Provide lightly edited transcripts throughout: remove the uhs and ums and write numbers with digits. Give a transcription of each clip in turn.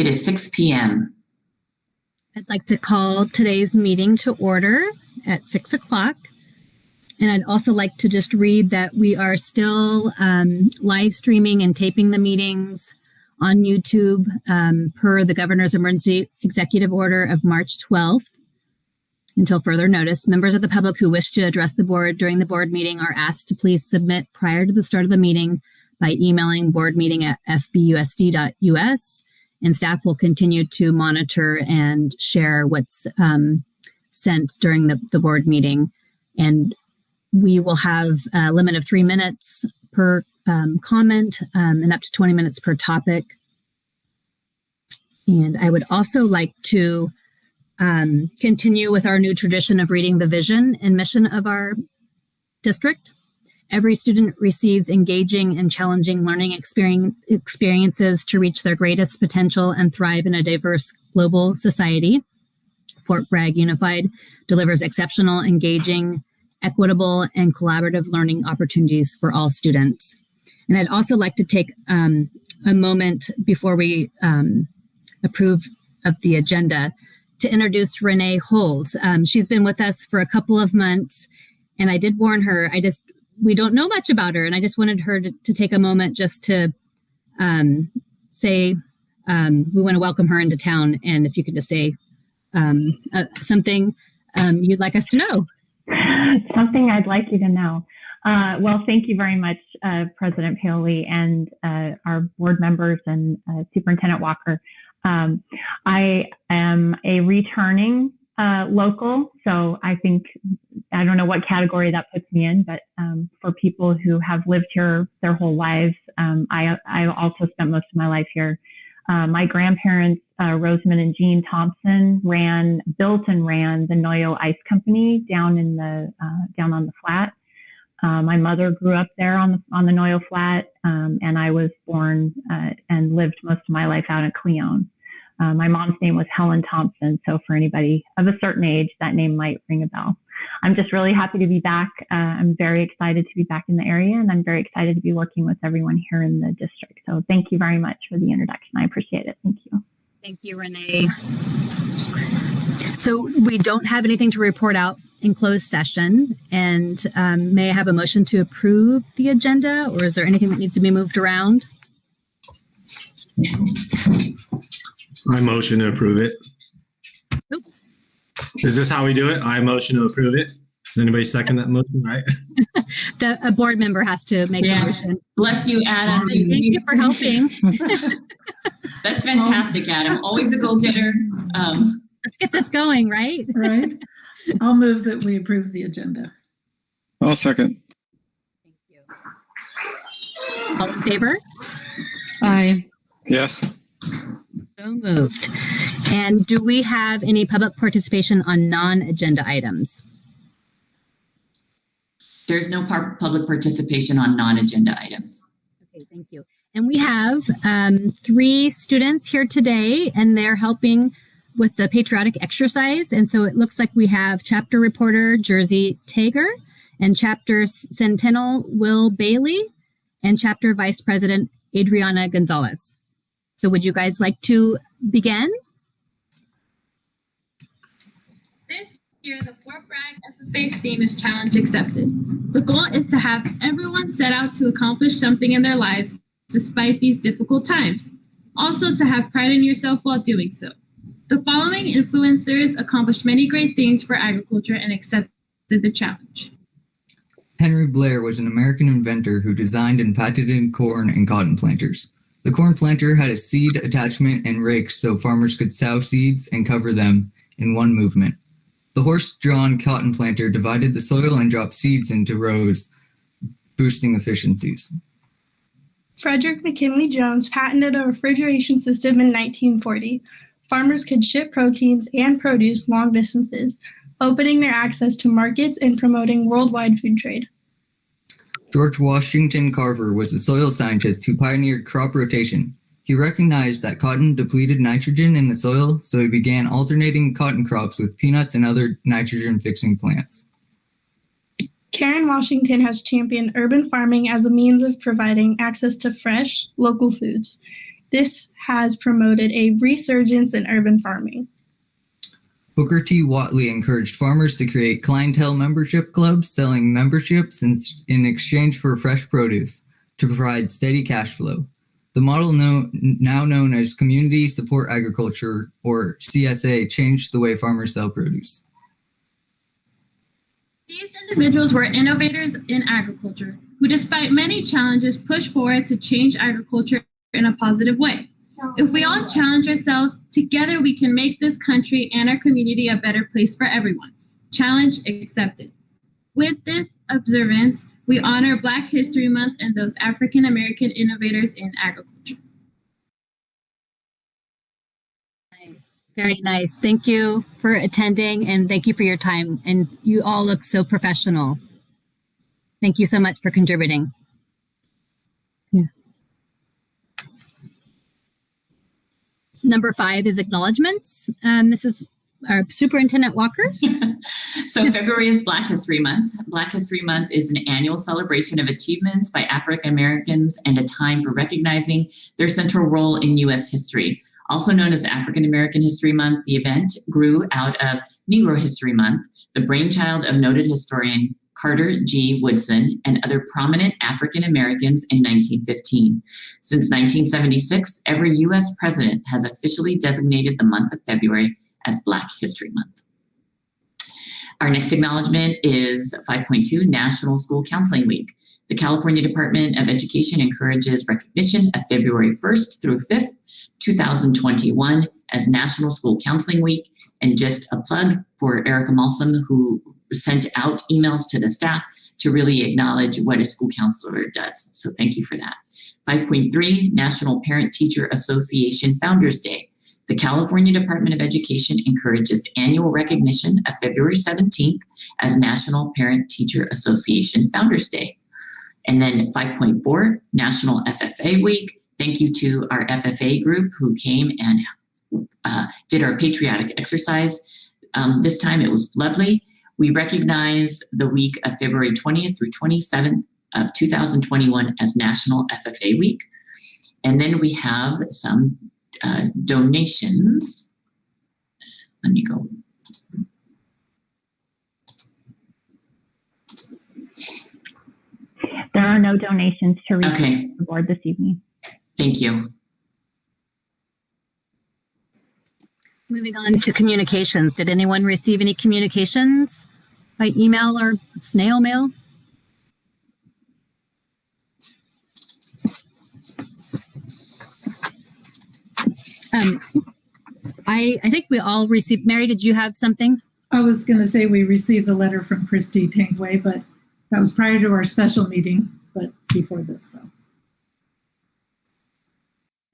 is 6 p.m. I'd like to call today's meeting to order at 6 o'clock. And I'd also like to just read that we are still live streaming and taping the meetings on YouTube per the Governor's Emergency Executive Order of March 12th. Until further notice, members of the public who wish to address the board during the board meeting are asked to please submit prior to the start of the meeting by emailing boardmeeting@fbusd.us, and staff will continue to monitor and share what's sent during the board meeting. And we will have a limit of 3 minutes per comment and up to 20 minutes per topic. And I would also like to continue with our new tradition of reading the vision and mission of our district. Every student receives engaging and challenging learning experiences to reach their greatest potential and thrive in a diverse global society. Fort Bragg Unified delivers exceptional, engaging, equitable, and collaborative learning opportunities for all students. And I'd also like to take a moment before we approve of the agenda to introduce Renee Holes. She's been with us for a couple of months, and I did warn her, we don't know much about her, and I just wanted her to take a moment just to say we want to welcome her into town, and if you could just say something you'd like us to know. Something I'd like you to know. Well, thank you very much, President Paoli and our board members and Superintendent Walker. I am a returning local, so I don't know what category that puts me in, but for people who have lived here their whole lives, I also spent most of my life here. My grandparents, Rosamond and Jean Thompson, built and ran the Noyo Ice Company down on the flat. My mother grew up there on the Noyo Flat, and I was born and lived most of my life out in Cleone. My mom's name was Helen Thompson, so for anybody of a certain age, that name might ring a bell. I'm just really happy to be back. I'm very excited to be back in the area, and I'm very excited to be working with everyone here in the district. So thank you very much for the introduction. I appreciate it. Thank you. Thank you, Renee. So we don't have anything to report out in closed session, and may I have a motion to approve the agenda, or is there anything that needs to be moved around? I motion to approve it. Nope. Is this how we do it? I motion to approve it. Does anybody second that motion, right? A board member has to make a motion. Bless you, Adam. Thank you for helping. That's fantastic, Adam. Always a go-getter. Let's get this going, right? Right. I'll move that we approve the agenda. I'll second. Thank you. All in favor? Aye. Yes. So moved. And do we have any public participation on non-agenda items? There's no public participation on non-agenda items. Okay, thank you. And we have 3 students here today, and they're helping with the patriotic exercise. And so it looks like we have chapter reporter Jersey Tager and chapter Centennial Will Bailey and chapter vice president Adriana Gonzalez. So would you guys like to begin? This year, the Fort Bragg FFA's theme is Challenge Accepted. The goal is to have everyone set out to accomplish something in their lives despite these difficult times. Also to have pride in yourself while doing so. The following influencers accomplished many great things for agriculture and accepted the challenge. Henry Blair was an American inventor who designed and patented corn and cotton planters. The corn planter had a seed attachment and rakes so farmers could sow seeds and cover them in one movement. The horse-drawn cotton planter divided the soil and dropped seeds into rows, boosting efficiencies. Frederick McKinley Jones patented a refrigeration system in 1940. Farmers could ship proteins and produce long distances, opening their access to markets and promoting worldwide food trade. George Washington Carver was a soil scientist who pioneered crop rotation. He recognized that cotton depleted nitrogen in the soil, so he began alternating cotton crops with peanuts and other nitrogen-fixing plants. Karen Washington has championed urban farming as a means of providing access to fresh, local foods. This has promoted a resurgence in urban farming? Booker T. Watley encouraged farmers to create clientele membership clubs selling memberships in exchange for fresh produce to provide steady cash flow. The model now known as Community Support Agriculture, or CSA, changed the way farmers sell produce. These individuals were innovators in agriculture who, despite many challenges, pushed forward to change agriculture in a positive way. If we all challenge ourselves, together we can make this country and our community a better place for everyone. Challenge accepted. With this observance, we honor Black History Month and those African American innovators in agriculture. Very nice. Thank you for attending and thank you for your time. And you all look so professional. Thank you so much for contributing. Yeah. Number 5 is acknowledgements. Superintendent Walker. So February is Black History Month. Black History Month is an annual celebration of achievements by African Americans and a time for recognizing their central role in U.S. history. Also known as African American History Month, the event grew out of Negro History Month, the brainchild of noted historian Carter G. Woodson and other prominent African Americans in 1915. Since 1976, every U.S. president has officially designated the month of February as Black History Month. Our next acknowledgement is 5.2, National School Counseling Week. The California Department of Education encourages recognition of February 1st through 5th, 2021 as National School Counseling Week. And just a plug for Erica Malsum, who sent out emails to the staff to really acknowledge what a school counselor does. So thank you for that. 5.3, National Parent Teacher Association Founders Day. The California Department of Education encourages annual recognition of February 17th as National Parent Teacher Association Founders Day. And then 5.4, National FFA Week. Thank you to our FFA group who came and did our patriotic exercise. This time it was lovely. We recognize the week of February 20th through 27th of 2021 as National FFA Week. And then we have some donations. Let me go. There are no donations to reach Okay. the board this evening. Thank you. Moving on to communications. Did anyone receive any communications by email or snail mail? I think we all received. Mary, did you have something? I was going to say we received a letter from Christy Tankway, but that was prior to our special meeting, but before this. So.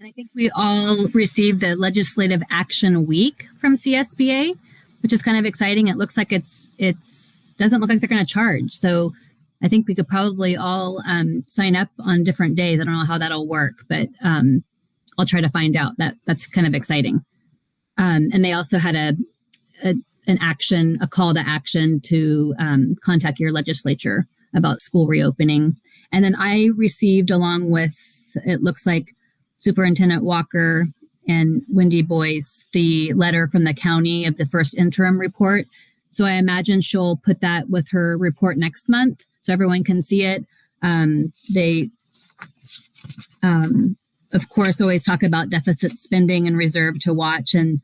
And I think we all received the Legislative Action Week from CSBA, which is kind of exciting. It looks like it's doesn't look like they're going to charge. So I think we could probably all sign up on different days. I don't know how that'll work, but I'll try to find out. That's kind of exciting. And they also had a call to action to contact your legislature about school reopening. And then I received, along with, it looks like Superintendent Walker and Wendy Boyce, the letter from the county of the first interim report. So I imagine she'll put that with her report next month so everyone can see it. They, of course, always talk about deficit spending and reserve to watch, and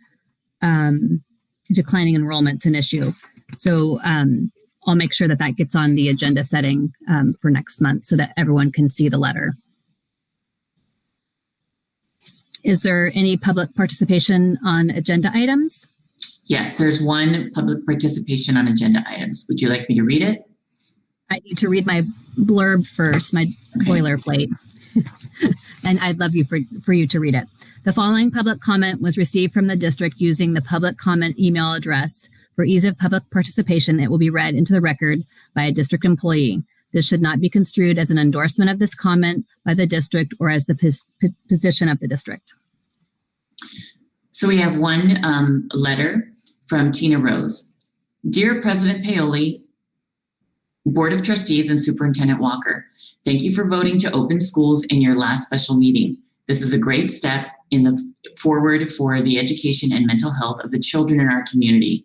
declining enrollment's an issue. So I'll make sure that gets on the agenda setting for next month so that everyone can see the letter. Is there any public participation on agenda items? Yes, there's one public participation on agenda items. Would you like me to read it? I need to read my blurb first, my boilerplate. And I'd love for you to read it. The following public comment was received from the district using the public comment email address. For ease of public participation, it will be read into the record by a district employee. This should not be construed as an endorsement of this comment by the district or as the position of the district. So we have one letter from Tina Rose. Dear President Paoli, Board of Trustees and Superintendent Walker, thank you for voting to open schools in your last special meeting. This is a great step forward for the education and mental health of the children in our community.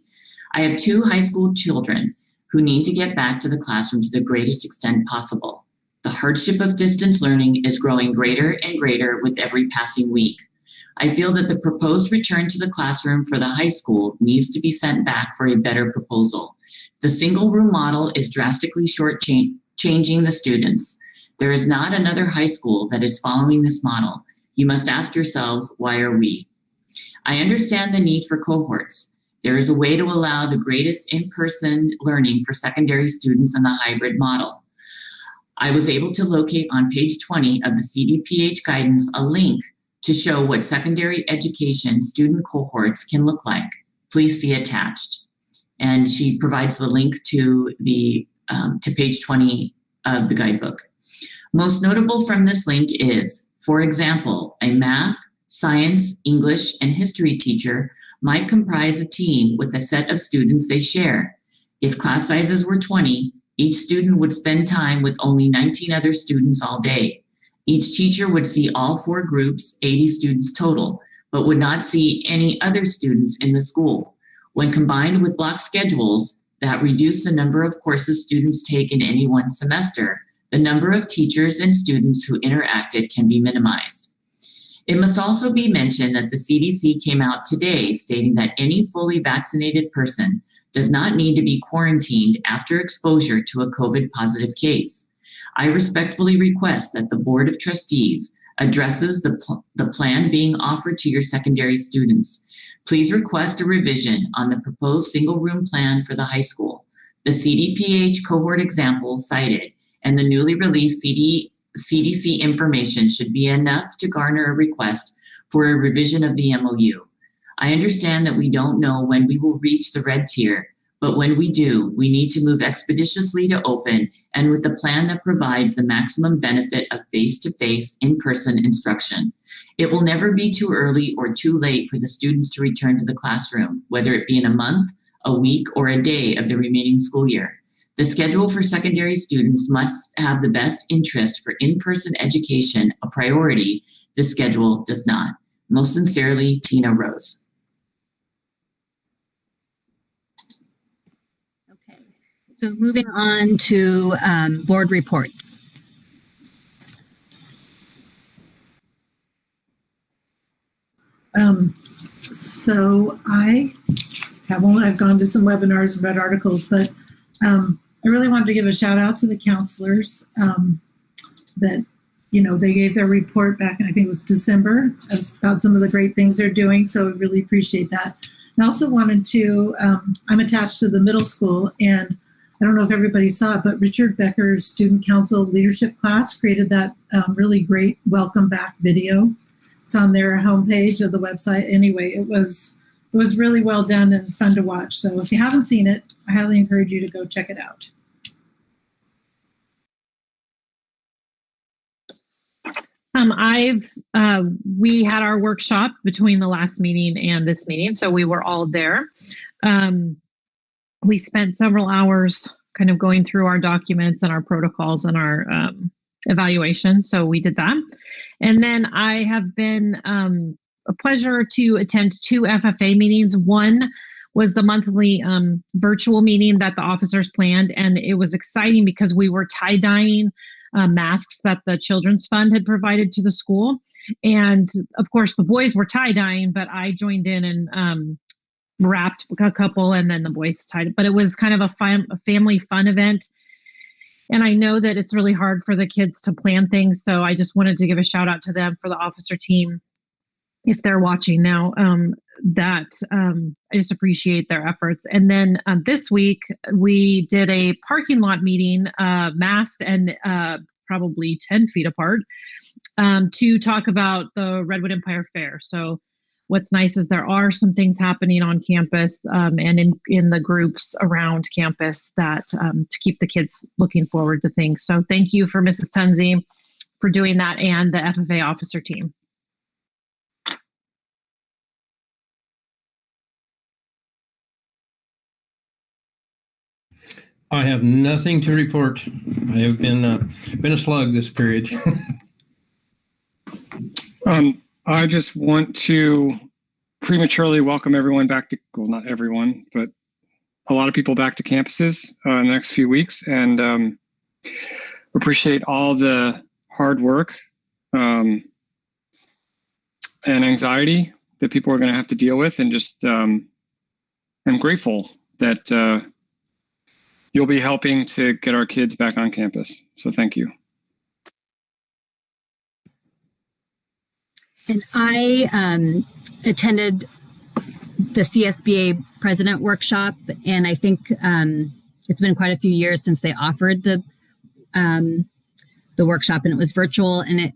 I have 2 high school children who need to get back to the classroom to the greatest extent possible. The hardship of distance learning is growing greater and greater with every passing week. I feel that the proposed return to the classroom for the high school needs to be sent back for a better proposal. The single room model is drastically changing the students. There is not another high school that is following this model. You must ask yourselves, why are we? I understand the need for cohorts. There is a way to allow the greatest in-person learning for secondary students in the hybrid model. I was able to locate on page 20 of the CDPH guidance a link to show what secondary education student cohorts can look like. Please see attached. And she provides the link to page 20 of the guidebook. Most notable from this link is, for example, a math, science, English, and history teacher might comprise a team with a set of students they share. If class sizes were 20, each student would spend time with only 19 other students all day. Each teacher would see all 4 groups, 80 students total, but would not see any other students in the school. When combined with block schedules that reduce the number of courses students take in any one semester, the number of teachers and students who interacted can be minimized. It must also be mentioned that the CDC came out today stating that any fully vaccinated person does not need to be quarantined after exposure to a COVID positive case. I respectfully request that the Board of Trustees addresses the plan being offered to your secondary students. Please request a revision on the proposed single room plan for the high school. The CDPH cohort examples cited and the newly released CDC information should be enough to garner a request for a revision of the MOU. I understand that we don't know when we will reach the red tier, but when we do, we need to move expeditiously to open and with a plan that provides the maximum benefit of face-to-face, in-person instruction. It will never be too early or too late for the students to return to the classroom, whether it be in a month, a week, or a day of the remaining school year. The schedule for secondary students must have the best interest for in-person education a priority. The schedule does not. Most sincerely, Tina Rose. Okay, so moving on to board reports. So I've gone to some webinars and read articles, but I really wanted to give a shout out to the counselors that, they gave their report back in, I think it was December, about some of the great things they're doing. So I really appreciate that. And I also wanted to, I'm attached to the middle school, and I don't know if everybody saw it, but Richard Becker's Student Council Leadership class created that really great welcome back video. It's on their homepage of the website. Anyway, it was really well done and fun to watch. So if you haven't seen it, I highly encourage you to go check it out. We had our workshop between the last meeting and this meeting, so we were all there. We spent several hours kind of going through our documents and our protocols and our evaluation, so we did that. And then I have been a pleasure to attend 2 FFA meetings. One was the monthly virtual meeting that the officers planned, and it was exciting because we were tie-dyeing masks that the Children's Fund had provided to the school. And of course, the boys were tie-dyeing, but I joined in and wrapped a couple, and then the boys tied it. But it was kind of a family fun event. And I know that it's really hard for the kids to plan things. So I just wanted to give a shout out to them, for the officer team, if they're watching now, I just appreciate their efforts. And then this week we did a parking lot meeting, masked and probably 10 feet apart, to talk about the Redwood Empire Fair. So what's nice is there are some things happening on campus and in the groups around campus that to keep the kids looking forward to things. So thank you for Mrs. Tunzi for doing that, and the FFA officer team. I have nothing to report. I have been a slug this period. I just want to prematurely welcome everyone back to, well, not everyone, but a lot of people back to campuses in the next few weeks, and appreciate all the hard work and anxiety that people are going to have to deal with, and just I'm grateful that you'll be helping to get our kids back on campus. So thank you. And I attended the CSBA president workshop, and I think it's been quite a few years since they offered the workshop, and it was virtual, and it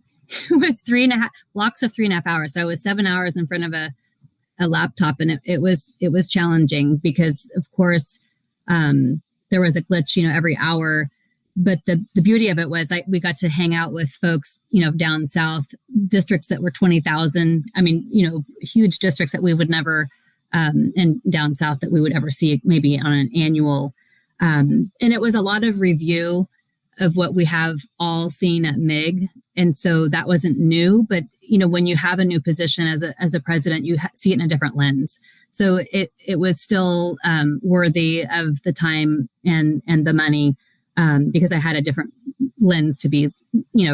was 3.5 blocks of 3.5 hours. So it was 7 hours in front of a laptop, and it was challenging because, of course, there was a glitch, every hour. But the beauty of it was we got to hang out with folks, down south, districts that were 20,000. I mean, huge districts that we would never, and down south that we would ever see maybe on an annual. And it was a lot of review of what we have all seen at MIG. And so that wasn't new, but when you have a new position as a president, you see it in a different lens. So it was still worthy of the time and the money. Because I had a different lens to be,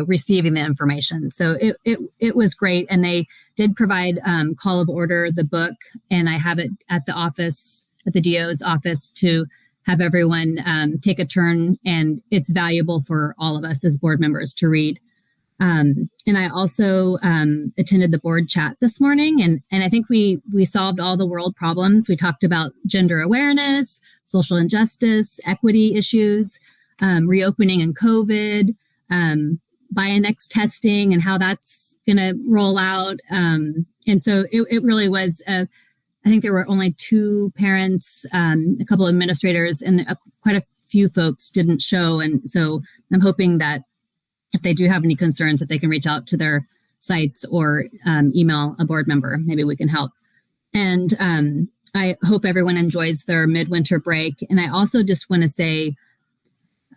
receiving the information. So it was great. And they did provide Call of Order, the book, and I have it at the office, at the DO's office, to have everyone take a turn. And it's valuable for all of us as board members to read. And I also attended the board chat this morning, and I think we solved all the world problems. We talked about gender awareness, social injustice, equity issues, reopening and COVID, Bionex testing and how that's going to roll out. And so it really was, I think there were only 2 parents, a couple of administrators, and quite a few folks didn't show. And so I'm hoping that if they do have any concerns, that they can reach out to their sites or email a board member. Maybe we can help. And I hope everyone enjoys their midwinter break. And I also just want to say,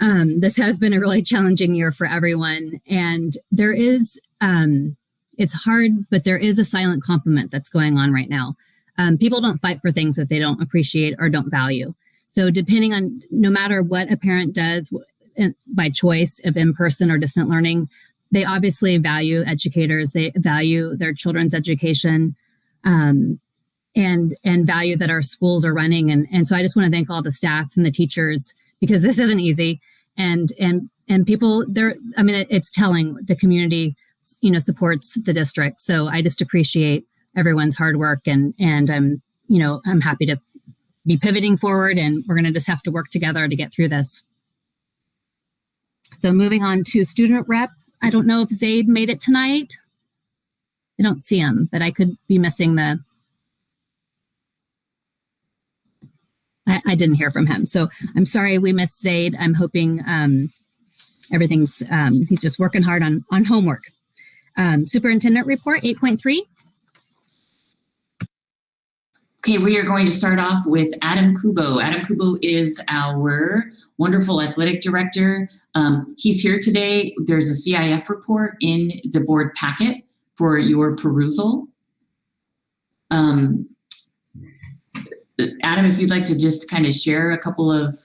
this has been a really challenging year for everyone. And there is, it's hard, but there is a silent compliment that's going on right now. People don't fight for things that they don't appreciate or don't value. So depending on, no matter what a parent does by choice of in-person or distant learning, they obviously value educators. They value their children's education, and value that our schools are running. And so I just want to thank all the staff and the teachers, because this isn't easy, and people there. I mean, it's telling the community, supports the district. So I just appreciate everyone's hard work, and I'm happy to be pivoting forward, and we're going to just have to work together to get through this. So moving on to student rep. I don't know if Zaid made it tonight. I don't see him, but I could be missing the. I didn't hear from him. So I'm sorry we missed Zaid. I'm hoping everything's, he's just working hard on homework. Superintendent Report 8.3. Okay, we are going to start off with Adam Kubo. Adam Kubo is our wonderful athletic director. He's here today. There's a CIF report in the board packet for your perusal. Adam, if you'd like to just kind of share a couple of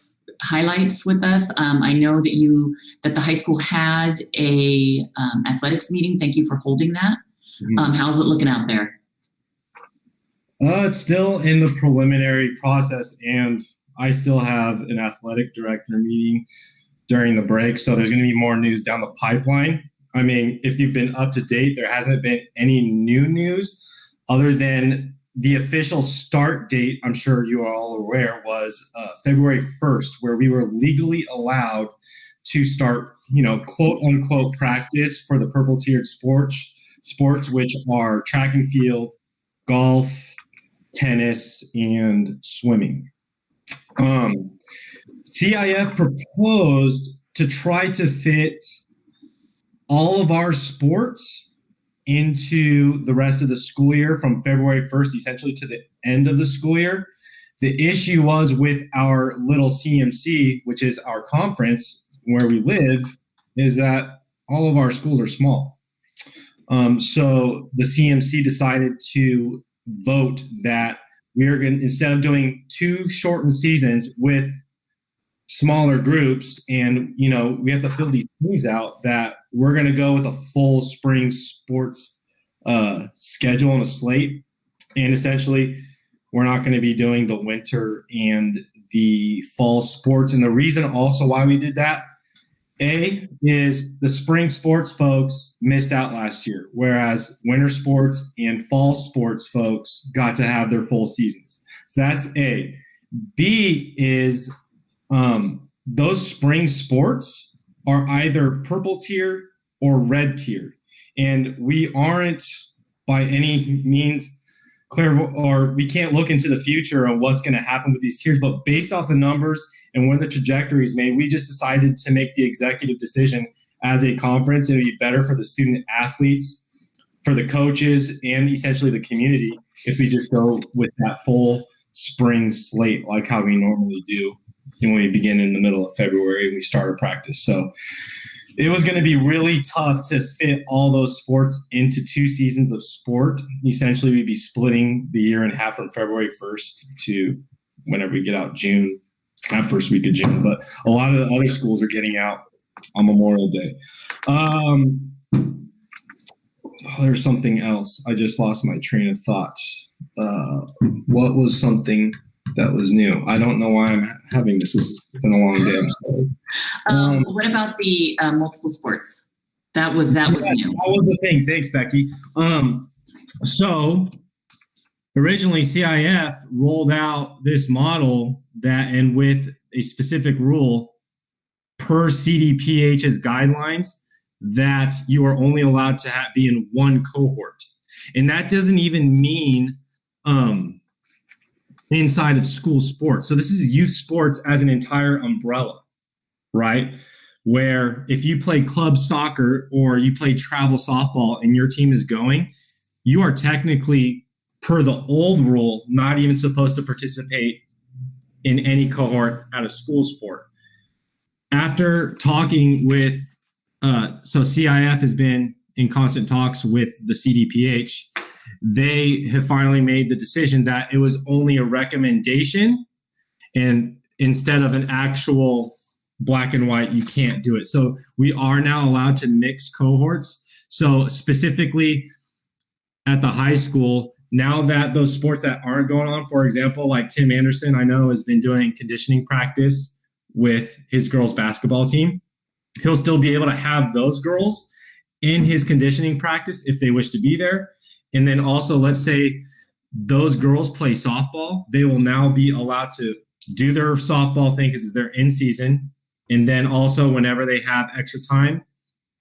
highlights with us. I know that the high school had a athletics meeting. Thank you for holding that. How's it looking out there? It's still in the preliminary process, and I still have an athletic director meeting during the break. So there's going to be more news down the pipeline. I mean, if you've been up to date, there hasn't been any new news other than the official start date, I'm sure you are all aware, was February 1st, where we were legally allowed to start, quote unquote practice for the purple tiered sports, which are track and field, golf, tennis, and swimming. CIF proposed to try to fit all of our sports into the rest of the school year from February 1st, essentially to the end of the school year. The issue was with our little CMC, which is our conference where we live, is that all of our schools are small. So the CMC decided to vote that we are going to, instead of doing 2 shortened seasons with smaller groups, and we have to fill these teams out, that we're going to go with a full spring sports schedule and a slate. And essentially, we're not going to be doing the winter and the fall sports. And the reason also why we did that, A, is the spring sports folks missed out last year, whereas winter sports and fall sports folks got to have their full seasons. So that's A. B is those spring sports are either purple tier or red tier. And we aren't by any means clear, or we can't look into the future of what's going to happen with these tiers, but based off the numbers and when the trajectory is made, we just decided to make the executive decision as a conference. It would be better for the student athletes, for the coaches, and essentially the community if we just go with that full spring slate like how we normally do when we begin in the middle of February and we start our practice. So it was going to be really tough to fit all those sports into 2 seasons of sport. Essentially, we'd be splitting the year in half from February 1st to whenever we get out June, not first week of June. But a lot of the other schools are getting out on Memorial Day. There's something else. I just lost my train of thought. What was something that was new? I don't know why I'm having this. This has been a long day. I'm sorry. What about the multiple sports? That was new. That was the thing. Thanks, Becky. So originally CIF rolled out this model that, and with a specific rule per CDPH's guidelines, that you are only allowed to be in 1 cohort. And that doesn't even mean inside of school sports. So this is youth sports as an entire umbrella, right? Where if you play club soccer or you play travel softball and your team is going, you are technically, per the old rule, not even supposed to participate in any cohort at a school sport. After talking with, so CIF has been in constant talks with the CDPH, they have finally made the decision that it was only a recommendation, and instead of an actual black and white, you can't do it. So we are now allowed to mix cohorts. So specifically at the high school, now that those sports that aren't going on, for example, like Tim Anderson, I know has been doing conditioning practice with his girls basketball team, he'll still be able to have those girls in his conditioning practice if they wish to be there. And then also, let's say those girls play softball, they will now be allowed to do their softball thing because they're in season. And then also whenever they have extra time,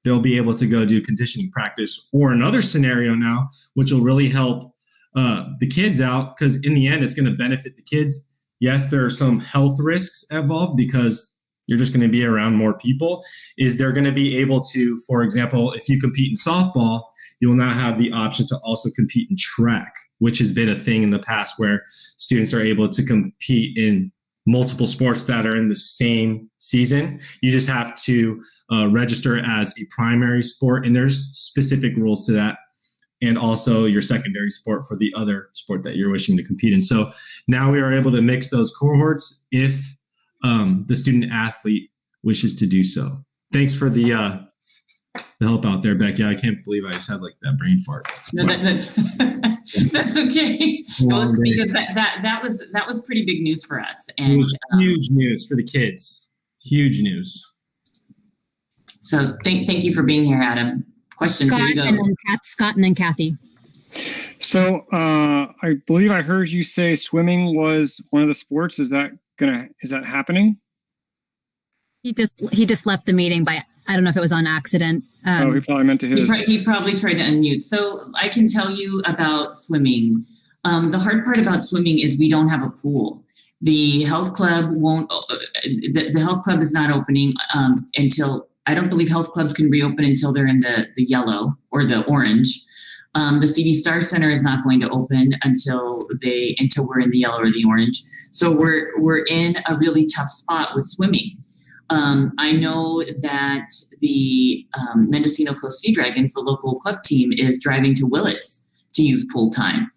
they'll be able to go do conditioning practice. Or another scenario now, which will really help the kids out, because in the end, it's going to benefit the kids. Yes, there are some health risks involved because you're just going to be around more people, is they're going to be able to, for example, if you compete in softball, you will now have the option to also compete in track, which has been a thing in the past where students are able to compete in multiple sports that are in the same season. You just have to register as a primary sport, and there's specific rules to that, and also your secondary sport for the other sport that you're wishing to compete in. So now we are able to mix those cohorts if the student athlete wishes to do so. Thanks for the help out there, Becky. I can't believe I just had like that brain fart. No, that's that's okay. Well, because that was pretty big news for us, and it was huge news for the kids. Huge news. So thank you for being here, Adam. Questions? Scott, here you go. Scott and then Kathy. So I believe I heard you say swimming was one of the sports. Is that happening? He just left the meeting by, I don't know if it was on accident. He probably meant to hit he probably tried to unmute. So I can tell you about swimming. The hard part about swimming is we don't have a pool. The health club won't. The health club is not opening until, I don't believe health clubs can reopen until they're in the yellow or the orange. The CV Star Center is not going to open until we're in the yellow or the orange. So we're in a really tough spot with swimming. I know that the Mendocino Coast Sea Dragons, the local club team, is driving to Willits to use pool time.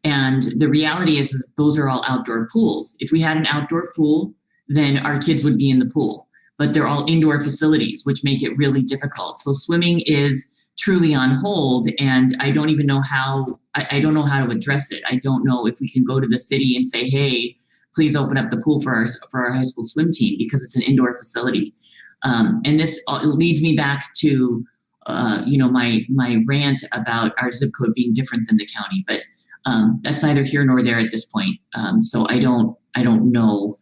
And the reality is those are all outdoor pools. If we had an outdoor pool, then our kids would be in the pool. But they're all indoor facilities, which make it really difficult. So swimming is truly on hold, and I don't even know how. I don't know how to address it. I don't know if we can go to the city and say, "Hey, please open up the pool for our high school swim team," because it's an indoor facility. And this leads me back to my rant about our zip code being different than the county. But that's neither here nor there at this point. So I don't know.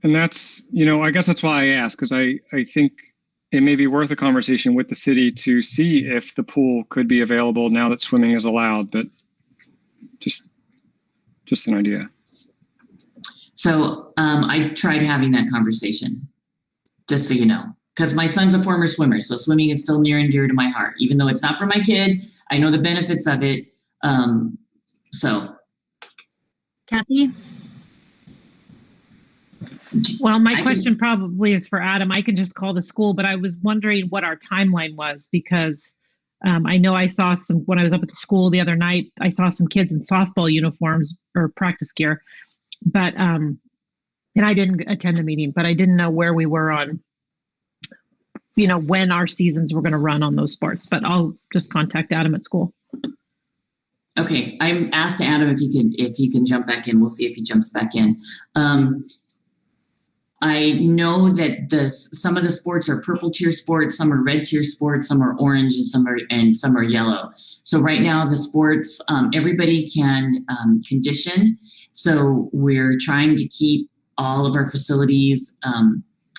And that's, I guess that's why I asked, because I think it may be worth a conversation with the city to see if the pool could be available now that swimming is allowed, but just an idea. So I tried having that conversation, just so you know, because my son's a former swimmer, so swimming is still near and dear to my heart, even though it's not for my kid. I know the benefits of it. Kathy? Well, my question probably is for Adam. I can just call the school, but I was wondering what our timeline was, because I know I saw when I was up at the school the other night, I saw some kids in softball uniforms or practice gear, but and I didn't attend the meeting, but I didn't know where we were on, when our seasons were going to run on those sports. But I'll just contact Adam at school. Okay, I asked Adam if he can jump back in. We'll see if he jumps back in. I know that some of the sports are purple tier sports, some are red tier sports, some are orange, and some are yellow. So right now the sports, everybody can condition. So we're trying to keep all of our facilities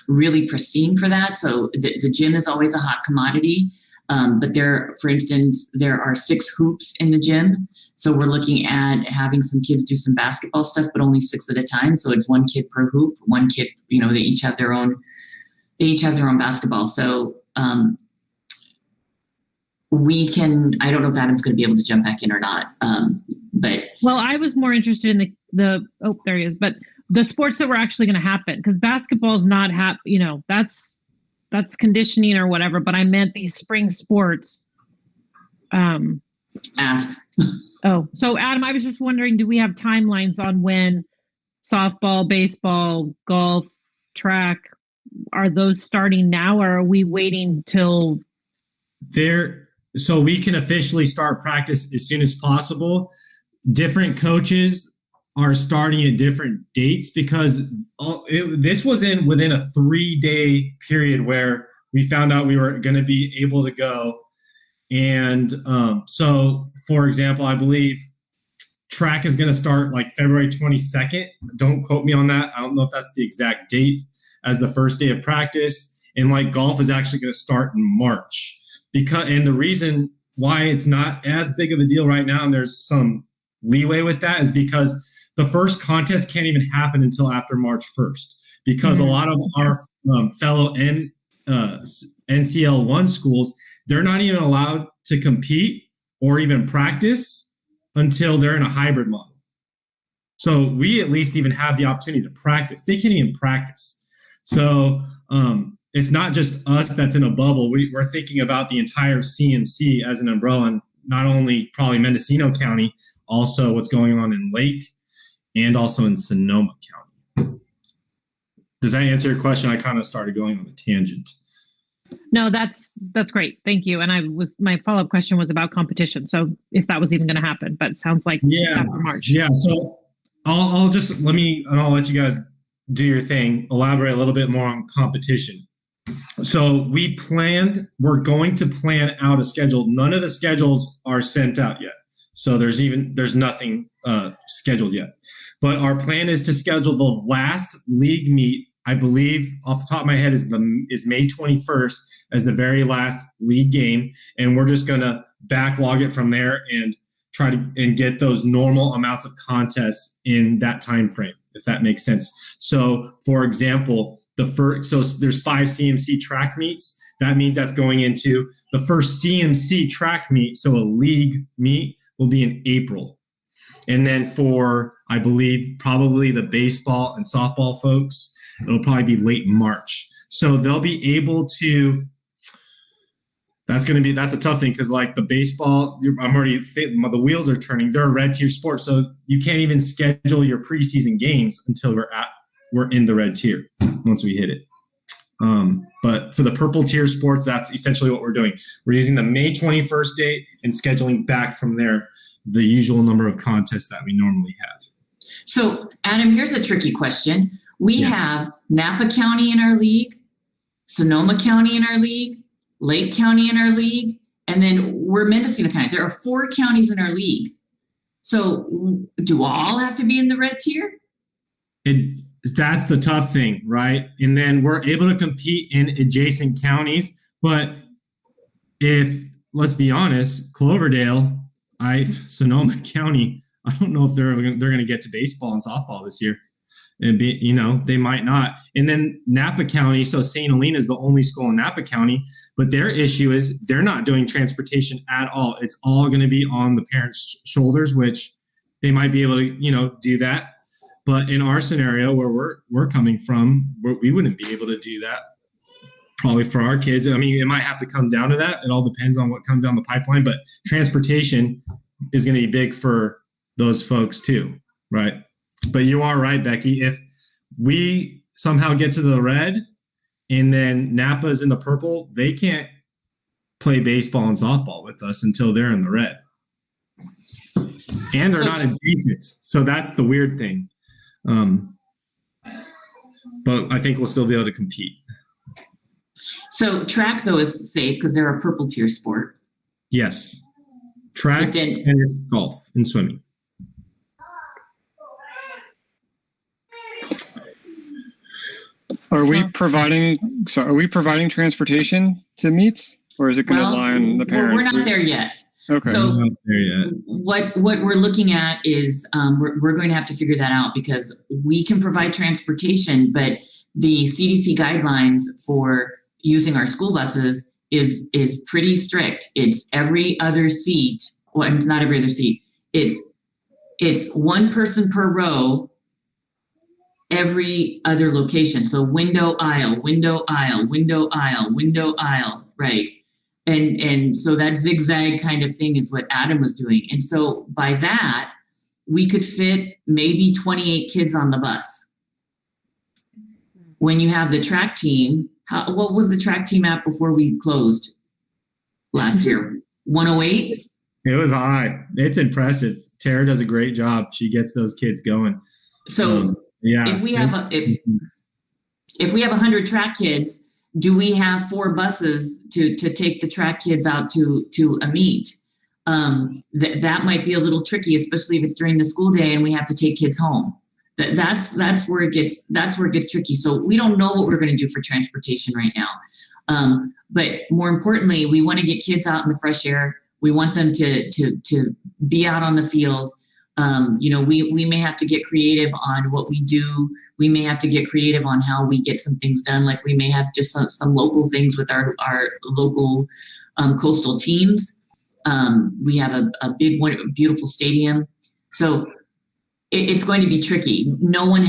really pristine for that. So the gym is always a hot commodity. But for instance, there are 6 hoops in the gym. So we're looking at having some kids do some basketball stuff, but only 6 at a time. So it's 1 kid per hoop, 1 kid, they each have their own basketball. So I don't know if Adam's going to be able to jump back in or not. Well, I was more interested in there he is, but the sports that were actually going to happen, because basketball is not that's conditioning or whatever, but I meant these spring sports. Ask. So Adam, I was just wondering, do we have timelines on when softball, baseball, golf, track, are those starting now, or are we waiting till? So we can officially start practice as soon as possible. Different coaches are starting at different dates, because this was within a 3-day period where we found out we were going to be able to go. And so, for example, I believe track is going to start like February 22nd. Don't quote me on that. I don't know if that's the exact date as the first day of practice. And like golf is actually going to start in March. And the reason why it's not as big of a deal right now, and there's some leeway with that, is because the first contest can't even happen until after March 1st, because a lot of our fellow NCL1 schools, they're not even allowed to compete or even practice until they're in a hybrid model. So we at least even have the opportunity to practice. They can't even practice. So it's not just us that's in a bubble. We're thinking about the entire CMC as an umbrella, and not only probably Mendocino County, also what's going on in Lake and also in Sonoma County. Does that answer your question? I kind of started going on a tangent. No, that's great. Thank you. And my follow-up question was about competition. So if that was even going to happen, but it sounds like after March. Yeah. So I'll let you guys do your thing, elaborate a little bit more on competition. So we're going to plan out a schedule. None of the schedules are sent out yet. So there's nothing scheduled yet. But our plan is to schedule the last league meet, I believe off the top of my head is May 21st as the very last league game. And we're just going to backlog it from there and try to get those normal amounts of contests in that time frame, if that makes sense. So for example, there's 5 CMC track meets. That means that's going into the first CMC track meet. So a league meet will be in April. And then for, I believe, probably the baseball and softball folks, it'll probably be late March. So they'll be able to, that's a tough thing because like the baseball, the wheels are turning. They're a red tier sport. So you can't even schedule your preseason games until we're in the red tier once we hit it. But for the purple tier sports, that's essentially what we're doing. We're using the May 21st date and scheduling back from there the usual number of contests that we normally have. So, Adam, here's a tricky question. We have Napa County in our league, Sonoma County in our league, Lake County in our league, and then we're Mendocino County. There are 4 counties in our league. So do all have to be in the red tier? That's the tough thing, right? And then we're able to compete in adjacent counties. But let's be honest, Cloverdale, Sonoma County, I don't know if they're going to get to baseball and softball this year. They might not. And then Napa County, so St. Helena is the only school in Napa County, but their issue is they're not doing transportation at all. It's all going to be on the parents' shoulders, which they might be able to, do that. But in our scenario where we're coming from, we wouldn't be able to do that probably for our kids. I mean, it might have to come down to that. It all depends on what comes down the pipeline, but transportation is going to be big for those folks too, right? But you are right, Becky. If we somehow get to the red and then Napa's in the purple, they can't play baseball and softball with us until they're in the red. And they're not adjacent. So that's the weird thing. But I think we'll still be able to compete. So track, though, is safe because they're a purple tier sport. Yes. Track, tennis, golf, and swimming. Are we providing transportation to meets, or is it going to lie on the parents? We're not there yet. Okay. So not there yet. What we're looking at is we're going to have to figure that out because we can provide transportation, but the CDC guidelines for using our school buses is pretty strict. It's every other seat. Well, not every other seat. It's one person per row, every other location. So window, aisle, window, aisle, window, aisle, window, aisle, right? And so that zigzag kind of thing is what Adam was doing. And so by that, we could fit maybe 28 kids on the bus. When you have the track team, what was the track team at before we closed last year? 108? It was high. It's impressive. Tara does a great job. She gets those kids going. So if we have if we have 100 track kids, do we have 4 buses to take the track kids out to a meet? That might be a little tricky, especially if it's during the school day and we have to take kids home. That's where it gets tricky. So we don't know what we're going to do for transportation right now. But more importantly, we want to get kids out in the fresh air. We want them to be out on the field. We may have to get creative on what we do. We may have to get creative on how we get some things done. Like we may have just some local things with our local coastal teams. We have a big one, beautiful stadium. So it's going to be tricky. No one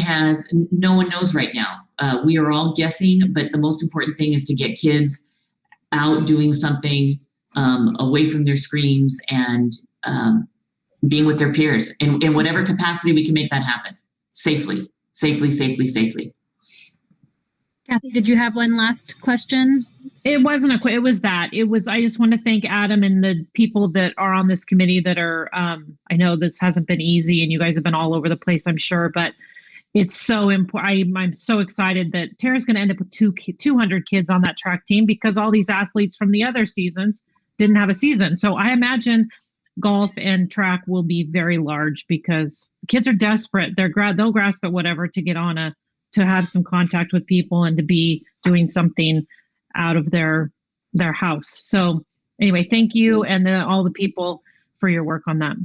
knows right now. We are all guessing, but the most important thing is to get kids out doing something away from their screens and being with their peers in whatever capacity we can make that happen safely. Kathy, did you have one last question? It wasn't it was that. I just want to thank Adam and the people that are on this committee that are, I know this hasn't been easy and you guys have been all over the place, I'm sure, but it's so important. I'm so excited that Tara's going to end up with 200 kids on that track team because all these athletes from the other seasons didn't have a season. So I imagine golf and track will be very large because kids are desperate. They'll grasp at whatever to get on to have some contact with people and to be doing something out of their house. So anyway, thank you and all the people for your work on that.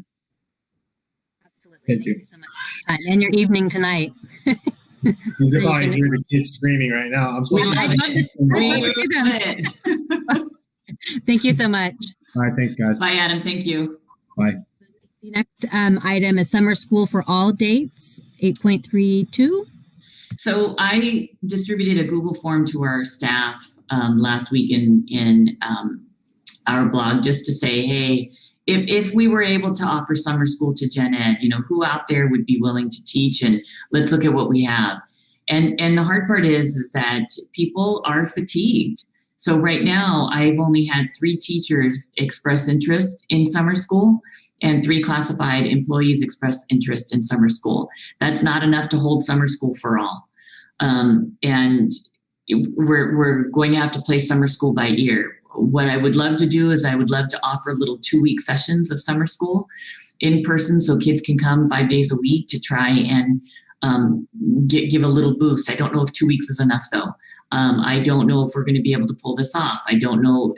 Absolutely. Thank you so much. And your evening tonight. You can probably hear the kids screaming right now. I'm supposed Thank you so much. All right, thanks guys. Bye, Adam. Thank you. Bye. The next item is summer school for all dates, 8.32. So I distributed a Google form to our staff last week in our blog just to say, hey, if we were able to offer summer school to gen ed, who out there would be willing to teach, and let's look at what we have. And the hard part is that people are fatigued. So right now I've only had 3 teachers express interest in summer school and 3 classified employees express interest in summer school. That's not enough to hold summer school for all. And we're going to have to play summer school by ear. What I would love to do is I would love to offer little 2-week sessions of summer school in person so kids can come 5 days a week to try and give a little boost. I don't know if 2 weeks is enough though. I don't know if we're going to be able to pull this off. I don't know.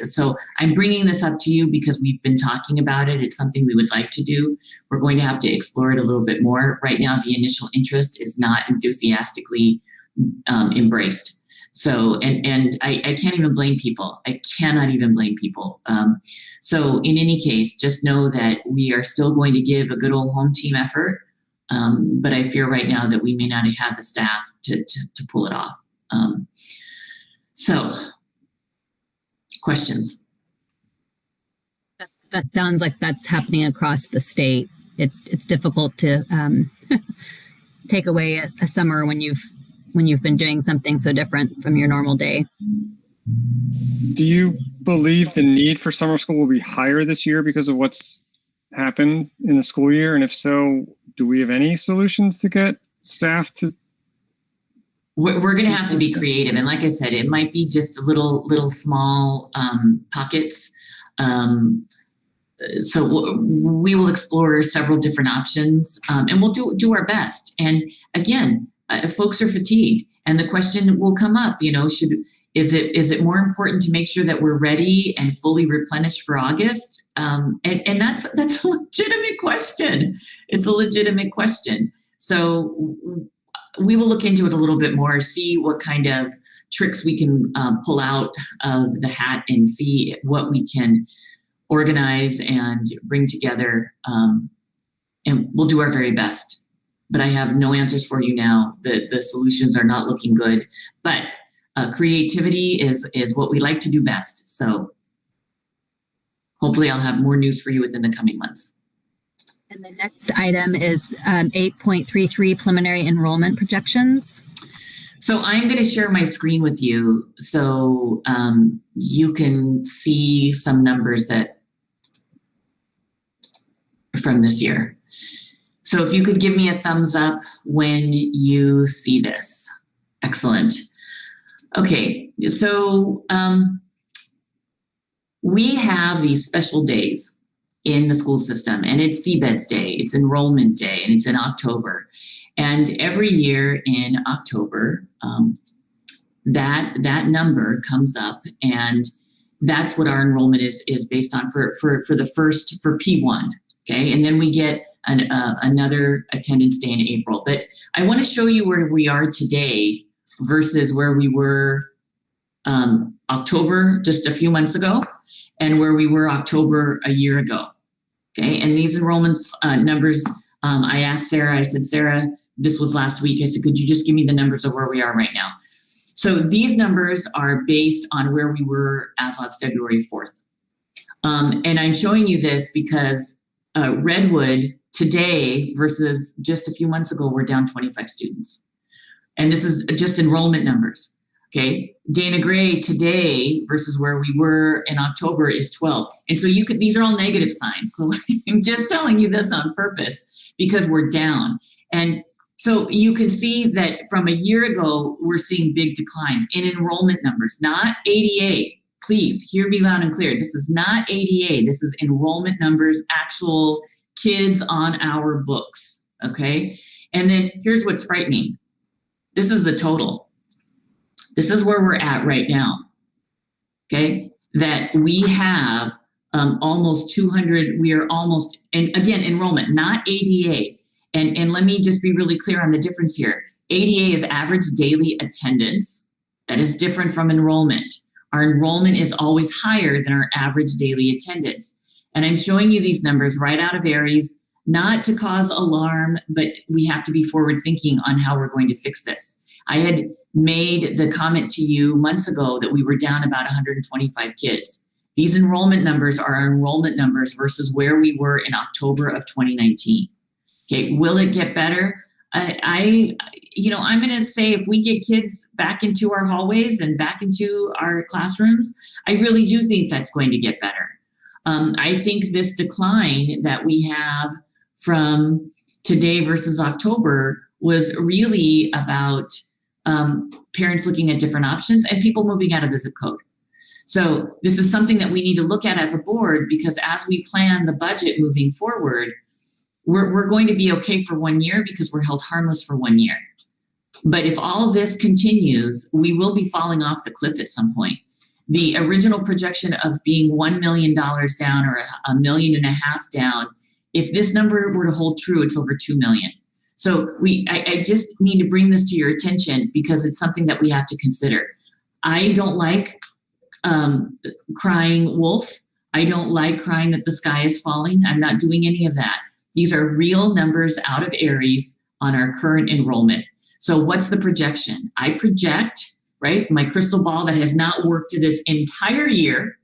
So I'm bringing this up to you because we've been talking about it. It's something we would like to do. We're going to have to explore it a little bit more. Right now, the initial interest is not enthusiastically embraced. So, and I can't even blame people. I cannot even blame people. So in any case, just know that we are still going to give a good old home team effort. But I fear right now that we may not have the staff to pull it off. So questions? That sounds like that's happening across the state. It's difficult to take away a summer when you've been doing something so different from your normal day. Do you believe the need for summer school will be higher this year because of what's happened in the school year? And if so, do we have any solutions to get staff to? We're going to have to be creative. And like I said, it might be just a little small pockets. So we will explore several different options and we'll do our best. And again, folks are fatigued and the question will come up, is it more important to make sure that we're ready and fully replenished for August? And that's a legitimate question. It's a legitimate question. So we will look into it a little bit more, see what kind of tricks we can pull out of the hat and see what we can organize and bring together. And we'll do our very best. But I have no answers for you now. The solutions are not looking good. But creativity is what we like to do best. So hopefully I'll have more news for you within the coming months. And the next item is 8.33 preliminary enrollment projections. So I'm going to share my screen with you so you can see some numbers that from this year. So if you could give me a thumbs up when you see this. Excellent. Okay, so we have these special days in the school system, and it's Seabed's Day, it's Enrollment Day, and it's in October. And every year in October, that number comes up, and that's what our enrollment is based on for P1. Okay, and then we get another attendance day in April. But I want to show you where we are today versus where we were October just a few months ago, and where we were October a year ago. Okay, and these enrollments numbers, I asked Sarah, I said, Sarah, this was last week. I said, could you just give me the numbers of where we are right now? So these numbers are based on where we were as of February 4th. And I'm showing you this because Redwood today versus just a few months ago, we're down 25 students. And this is just enrollment numbers. Okay, Dana Gray today versus where we were in October is 12. And so these are all negative signs. So I'm just telling you this on purpose because we're down. And so you can see that from a year ago, we're seeing big declines in enrollment numbers, not ADA. Please hear me loud and clear. This is not ADA. This is enrollment numbers, actual kids on our books. Okay. And then here's what's frightening. This is the total. This is where we're at right now, okay? That we have almost 200, we are almost, and again, enrollment, not ADA. And let me just be really clear on the difference here. ADA is average daily attendance. That is different from enrollment. Our enrollment is always higher than our average daily attendance. And I'm showing you these numbers right out of Aries, not to cause alarm, but we have to be forward thinking on how we're going to fix this. I had made the comment to you months ago that we were down about 125 kids. These enrollment numbers are our enrollment numbers versus where we were in October of 2019. Okay, will it get better? I'm going to say if we get kids back into our hallways and back into our classrooms, I really do think that's going to get better. I think this decline that we have from today versus October was really about parents looking at different options and people moving out of the zip code. So this is something that we need to look at as a board, because as we plan the budget moving forward, we're going to be okay for 1 year because we're held harmless for 1 year. But if all this continues, we will be falling off the cliff at some point. The original projection of being $1 million down or $1.5 million down, if this number were to hold true, it's over 2 million. So I just need to bring this to your attention because it's something that we have to consider. I don't like crying wolf. I don't like crying that the sky is falling. I'm not doing any of that. These are real numbers out of Aries on our current enrollment. So what's the projection? I project, right, my crystal ball that has not worked to this entire year,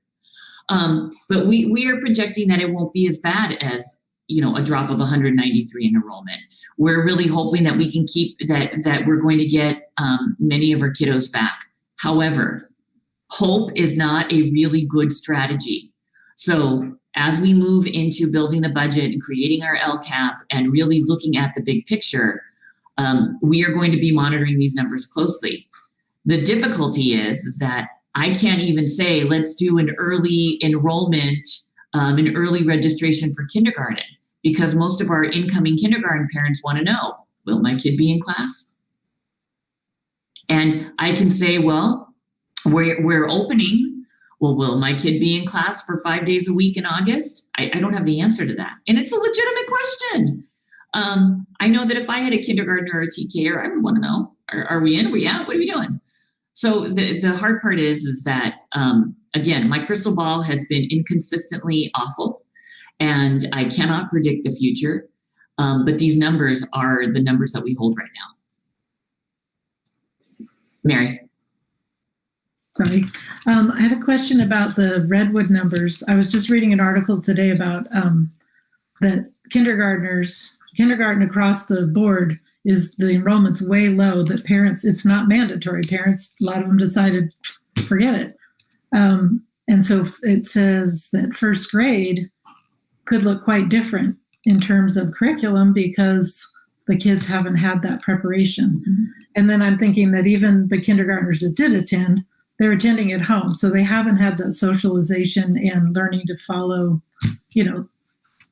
but we are projecting that it won't be as bad as a drop of 193 in enrollment. We're really hoping that we can keep that we're going to get many of our kiddos back. However, hope is not a really good strategy. So as we move into building the budget and creating our LCAP and really looking at the big picture, we are going to be monitoring these numbers closely. The difficulty is that I can't even say, let's do an early enrollment, an early registration for kindergarten, because most of our incoming kindergarten parents want to know, will my kid be in class? And I can say, well, we're opening. Well, will my kid be in class for 5 days a week in August? I don't have the answer to that. And it's a legitimate question. I know that if I had a kindergartner or a TKer, I would want to know, are we in? Are we out? What are we doing? So the hard part is that, again, my crystal ball has been inconsistently awful, and I cannot predict the future. But these numbers are the numbers that we hold right now. Mary. Sorry. I had a question about the Redwood numbers. I was just reading an article today about that kindergarten across the board is the enrollment's way low, that parents, it's not mandatory. Parents, a lot of them decided, forget it. And so it says that first grade could look quite different in terms of curriculum because the kids haven't had that preparation. Mm-hmm. And then I'm thinking that even the kindergartners that did attend, they're attending at home. So they haven't had that socialization and learning to follow,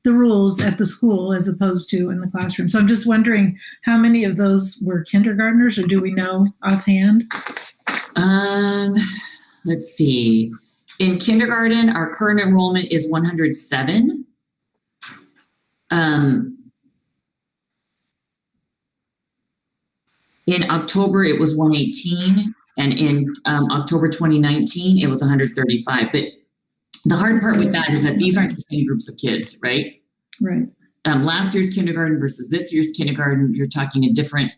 the rules at the school as opposed to in the classroom. So I'm just wondering how many of those were kindergartners, or do we know offhand? Let's see. In kindergarten, our current enrollment is 107. In October, it was 118. And in October 2019, it was 135. But the hard part with that is that these aren't the same groups of kids, right? Right. Last year's kindergarten versus this year's kindergarten, you're talking a different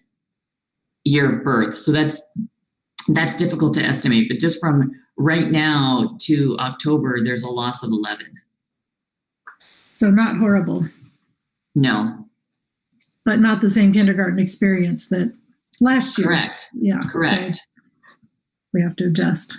year of birth. So that's difficult to estimate. But just from right now to October, there's a loss of 11. So not horrible. No. But not the same kindergarten experience that last year. Correct. Yeah. Correct. So we have to adjust.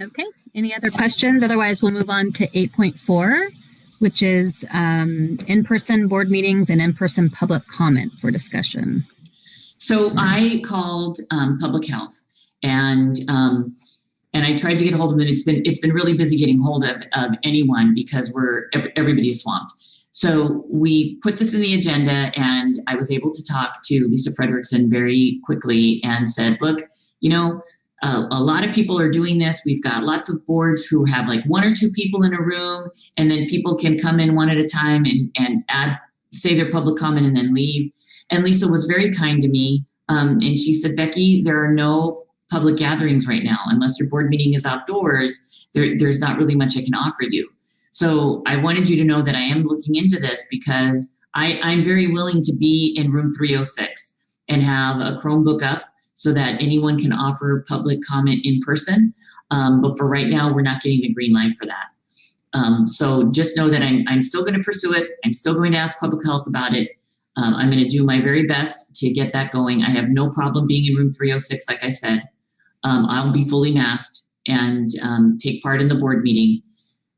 Okay, any other questions? Otherwise, we'll move on to 8.4, which is in-person board meetings and in-person public comment for discussion. So I called public health and I tried to get a hold of them. It's been really busy getting hold of anyone because everybody is swamped. So we put this in the agenda, and I was able to talk to Lisa Frederickson very quickly and said, look, a lot of people are doing this. We've got lots of boards who have like 1 or 2 people in a room, and then people can come in one at a time and say their public comment and then leave. And Lisa was very kind to me. And she said, Becky, there are no public gatherings right now. Unless your board meeting is outdoors, there's not really much I can offer you. So I wanted you to know that I am looking into this because I'm very willing to be in room 306 and have a Chromebook up so that anyone can offer public comment in person. But for right now, we're not getting the green light for that. So just know that I'm still going to pursue it. I'm still going to ask public health about it. I'm going to do my very best to get that going. I have no problem being in room 306, like I said. I'll be fully masked and take part in the board meeting.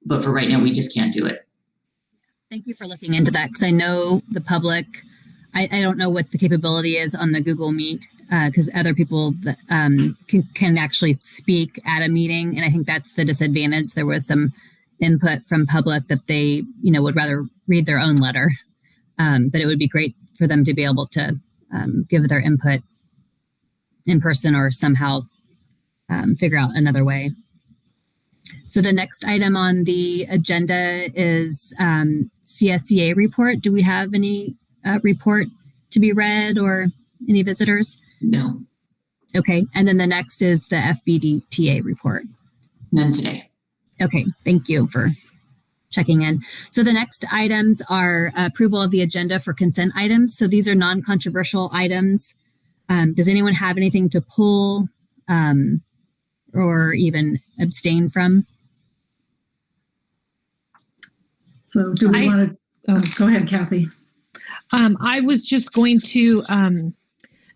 But for right now, we just can't do it. Thank you for looking into that, because I know the public, I don't know what the capability is on the Google Meet, because other people that, can actually speak at a meeting. And I think that's the disadvantage. There was some input from public that they, would rather read their own letter. But it would be great for them to be able to give their input in person or somehow figure out another way. So the next item on the agenda is CSEA report. Do we have any report to be read or any visitors? No. Okay. And then the next is the FBDTA report. None today. Okay. Thank you for checking in. So the next items are approval of the agenda for consent items. So these are non-controversial items. Does anyone have anything to pull or even abstain from? So do we want to, go ahead, Kathy. I was just going to,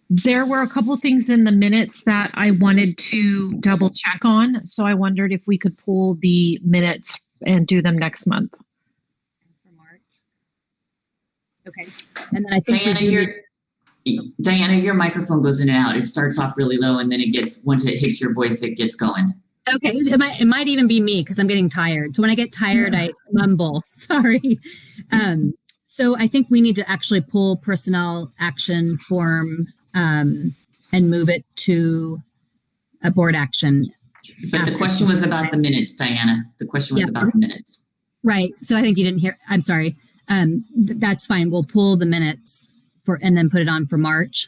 there were a couple of things in the minutes that I wanted to double check on. So I wondered if we could pull the minutes and do them next month. For March. Okay. And then I think Diana, your microphone goes in and out. It starts off really low and then once it hits your voice, it gets going. Okay. It might even be me because I'm getting tired. So when I get tired, I mumble. Sorry. So I think we need to actually pull personnel action form and move it to a board action. But the question was about the minutes, Diana. The question was about the minutes. Right. So I think you didn't hear. I'm sorry. That's fine. We'll pull the minutes and then put it on for March.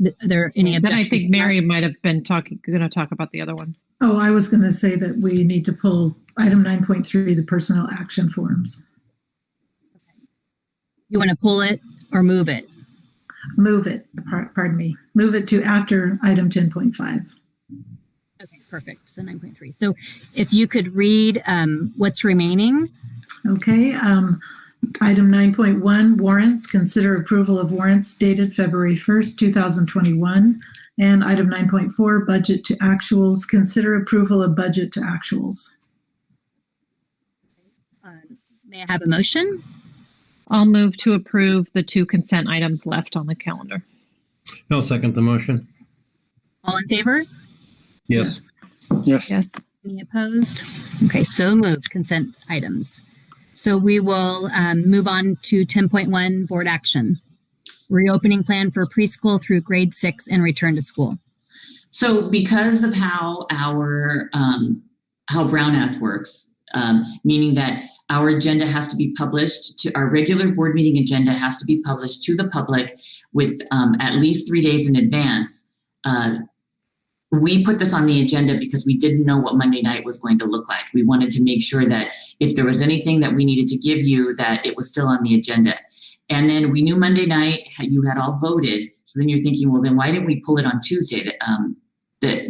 Are there any objections? Then I think Mary might have been going to talk about the other one. Oh, I was going to say that we need to pull item 9.3, the personnel action forms. Okay. You want to pull it or move it? Move it. Pardon me. Move it to after item 10.5. Okay, perfect. So 9.3. So if you could read what's remaining. Okay. Item 9.1, warrants. Consider approval of warrants dated February 1st, 2021. And item 9.4, budget to actuals. Consider approval of budget to actuals. May I have a motion? I'll move to approve the 2 consent items left on the calendar. I'll second the motion. All in favor? Yes. Yes. Any opposed? Okay, so moved. Consent items. So we will move on to 10.1 board action. Reopening plan for preschool through grade 6 and return to school. So because of how our how Brown Act works, meaning that our agenda has to be published to our regular board meeting agenda has to be published to the public with at least 3 days in advance. We put this on the agenda because we didn't know what Monday night was going to look like. We wanted to make sure that if there was anything that we needed to give you, that it was still on the agenda. And then we knew Monday night you had all voted. So then you're thinking, well, then why didn't we pull it on Tuesday? But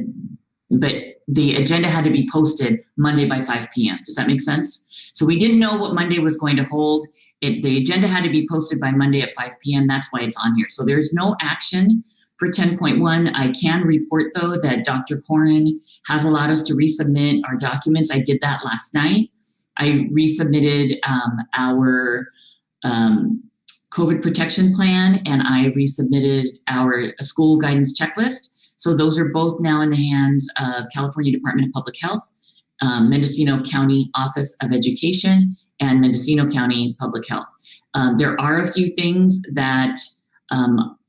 the agenda had to be posted Monday by 5 p.m. Does that make sense? So we didn't know what Monday was going to hold. The agenda had to be posted by Monday at 5 p.m. That's why it's on here. So there's no action for 10.1. I can report, though, that Dr. Corin has allowed us to resubmit our documents. I did that last night. I resubmitted our COVID protection plan, and I resubmitted our school guidance checklist. So those are both now in the hands of California Department of Public Health, Mendocino County Office of Education, and Mendocino County Public Health. There are a few things that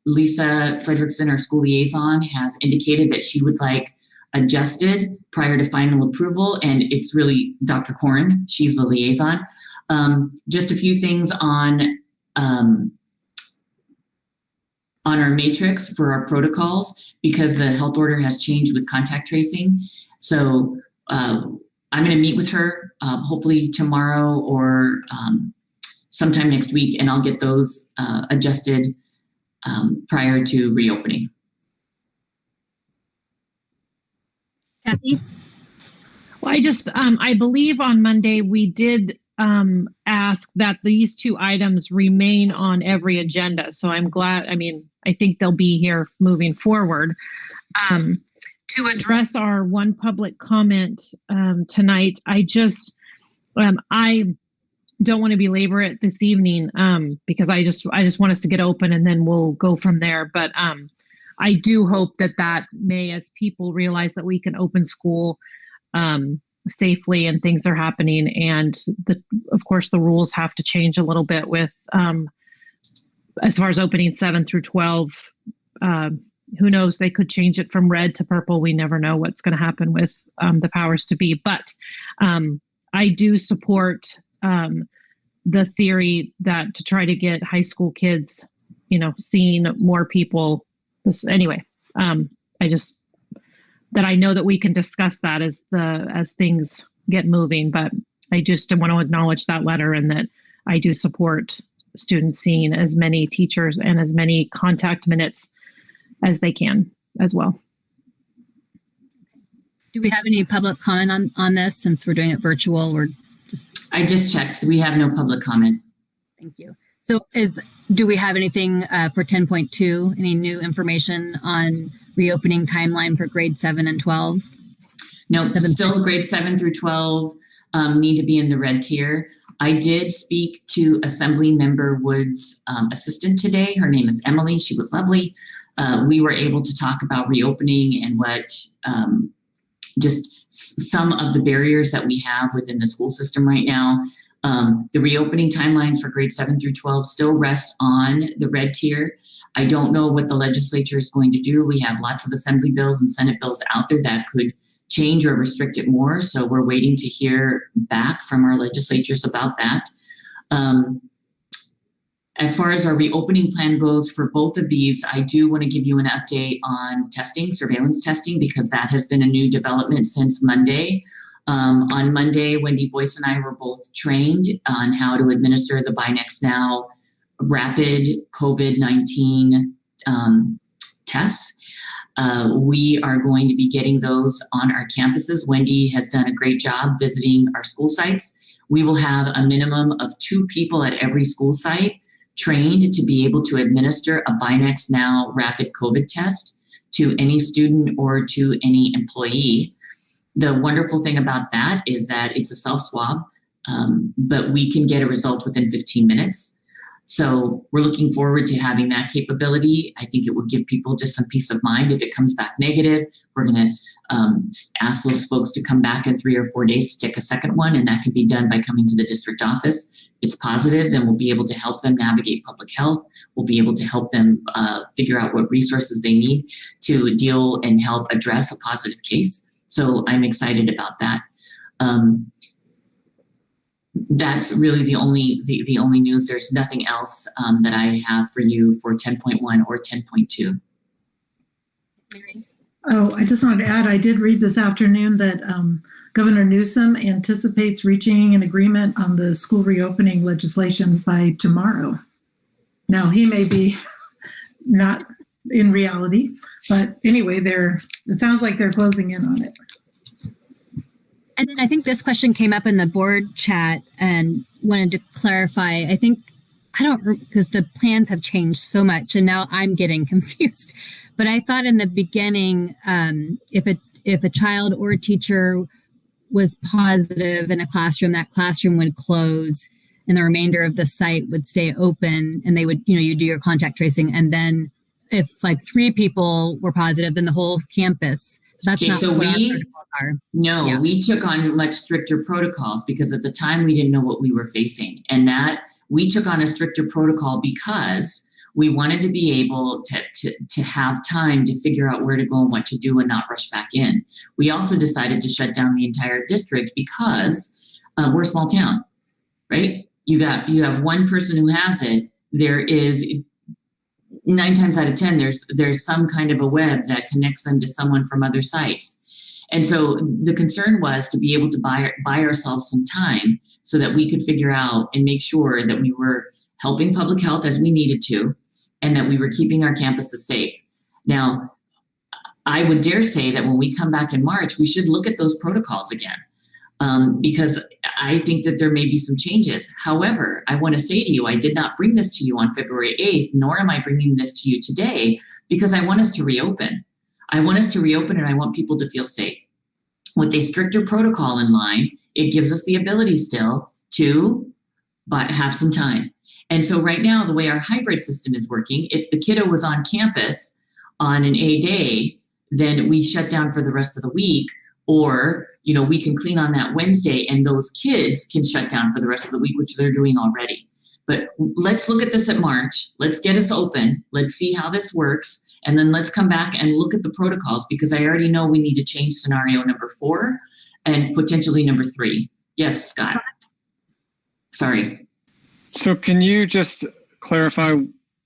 Lisa Fredrickson, our school liaison, has indicated that she would like adjusted prior to final approval, and it's really Dr. Corin. She's the liaison. Just a few things on on our matrix for our protocols because the health order has changed with contact tracing. So I'm going to meet with her hopefully tomorrow or sometime next week, and I'll get those adjusted prior to reopening. Kathy? Well, I believe on Monday we did ask that these two items remain on every agenda. So I'm glad, I think they'll be here moving forward. To address our one public comment tonight, I don't want to belabor it this evening because I just want us to get open and then we'll go from there. But I do hope that may, as people realize that we can open school safely and things are happening, and of course the rules have to change a little bit with as far as opening 7 through 12. Who knows? They could change it from red to purple. We never know what's going to happen with the powers to be. But I do support the theory that to try to get high school kids, seeing more people. Anyway, I know that we can discuss that as things get moving. But I just want to acknowledge that letter and that I do support students seeing as many teachers and as many contact minutes as they can as well. Do we have any public comment on this since we're doing it virtual? I just checked. We have no public comment. Thank you. So do we have anything for 10.2? Any new information on reopening timeline for grade 7 and 12? No, still grade 7 through 12 need to be in the red tier. I did speak to Assembly Member Wood's assistant today. Her name is Emily. She was lovely. We were able to talk about reopening and what just some of the barriers that we have within the school system right now. The reopening timelines for grade 7 through 12 still rest on the red tier. I don't know what the legislature is going to do. We have lots of Assembly bills and Senate bills out there that could change or restrict it more. So we're waiting to hear back from our legislatures about that. As far as our reopening plan goes for both of these, I do want to give you an update on testing, surveillance testing, because that has been a new development since Monday. On Monday, Wendy Boyce and I were both trained on how to administer the Binex Now rapid COVID-19 tests. We are going to be getting those on our campuses. Wendy has done a great job visiting our school sites. We will have a minimum of 2 people at every school site trained to be able to administer a Binex Now rapid COVID test to any student or to any employee. The wonderful thing about that is that it's a self-swab, but we can get a result within 15 minutes. So we're looking forward to having that capability. I think it will give people just some peace of mind. If it comes back negative, we're going to ask those folks to come back in 3 or 4 days to take a second one, and that can be done by coming to the district office. If it's positive, then we'll be able to help them navigate public health. We'll be able to help them figure out what resources they need to deal and help address a positive case. So I'm excited about that. That's really the only news. There's nothing else that I have for you for 10.1 or 10.2. Oh, I just wanted to add, I did read this afternoon that Governor Newsom anticipates reaching an agreement on the school reopening legislation by tomorrow. Now, he may be not in reality, but anyway, it sounds like they're closing in on it. And then I think this question came up in the board chat and wanted to clarify. Because the plans have changed so much and now I'm getting confused. But I thought in the beginning, if a child or a teacher was positive in a classroom, that classroom would close and the remainder of the site would stay open, and they would, you do your contact tracing. And then if 3 people were positive, then the whole campus. That's not so what our protocols are. No, Yeah. We took on much stricter protocols because at the time we didn't know what we were facing. And that we took on a stricter protocol because we wanted to be able to have time to figure out where to go and what to do and not rush back in. We also decided to shut down the entire district because we're a small town, right? You have one person who has it. 9 times out of 10, there's some kind of a web that connects them to someone from other sites. And so the concern was to be able to buy ourselves some time so that we could figure out and make sure that we were helping public health as we needed to, and that we were keeping our campuses safe. Now, I would dare say that when we come back in March, we should look at those protocols again, because I think that there may be some changes. However, I want to say to you, I did not bring this to you on February 8th, nor am I bringing this to you today, because I want us to reopen. I want us to reopen, and I want people to feel safe. With a stricter protocol in line, it gives us the ability still to have some time. And so right now, the way our hybrid system is working, if the kiddo was on campus on an A day, then we shut down for the rest of the week, or, we can clean on that Wednesday and those kids can shut down for the rest of the week, which they're doing already. But let's look at this at March. Let's get us open. Let's see how this works. And then let's come back and look at the protocols, because I already know we need to change scenario number 4 and potentially number 3. Yes, Scott. Sorry. So can you just clarify,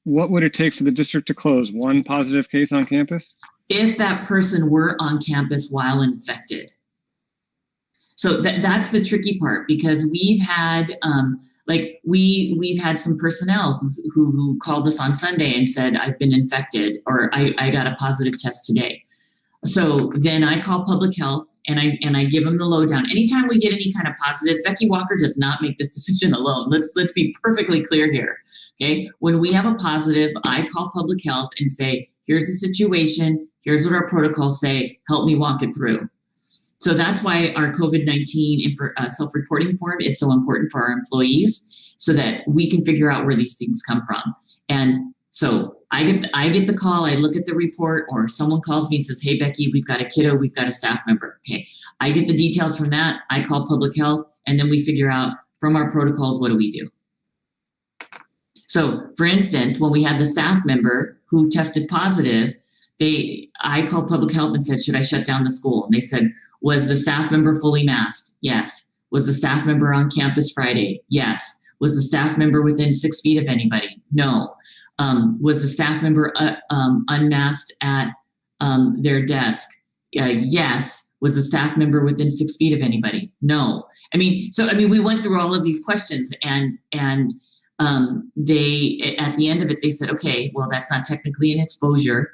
what would it take for the district to close? 1 positive case on campus? If that person were on campus while infected. So that's the tricky part, because we've had we've had some personnel who called us on Sunday and said, I've been infected, or I got a positive test today. So then I call public health and I give them the lowdown. Anytime we get any kind of positive, Becky Walker does not make this decision alone. Let's be perfectly clear here. Okay. When we have a positive, I call public health and say, here's the situation. Here's what our protocols say. Help me walk it through. So that's why our COVID-19 self-reporting form is so important for our employees, so that we can figure out where these things come from. And so I get the call, I look at the report, or someone calls me and says, hey, Becky, we've got a kiddo, we've got a staff member. Okay, I get the details from that. I call public health, and then we figure out from our protocols, what do we do? So for instance, when we had the staff member who tested positive, I called public health and said, should I shut down the school? And they said, was the staff member fully masked? Yes. Was the staff member on campus Friday? Yes. Was the staff member within 6 feet of anybody? No. Was the staff member unmasked at their desk? Yes. Was the staff member within 6 feet of anybody? No. We went through all of these questions, and they, at the end of it, they said, okay, well, that's not technically an exposure.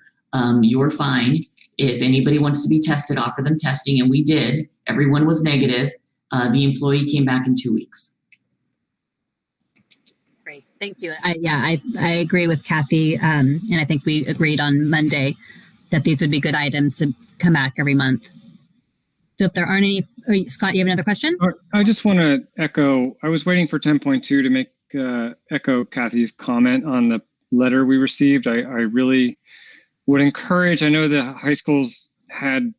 You're fine. If anybody wants to be tested, offer them testing. And we did. Everyone was negative. The employee came back in 2 weeks. Great. Thank you. I agree with Kathy. And I think we agreed on Monday that these would be good items to come back every month. So if there aren't any, Scott, you have another question? I just want to echo, I was waiting for 10.2 to make echo Kathy's comment on the letter we received. I really would encourage, I know the high schools had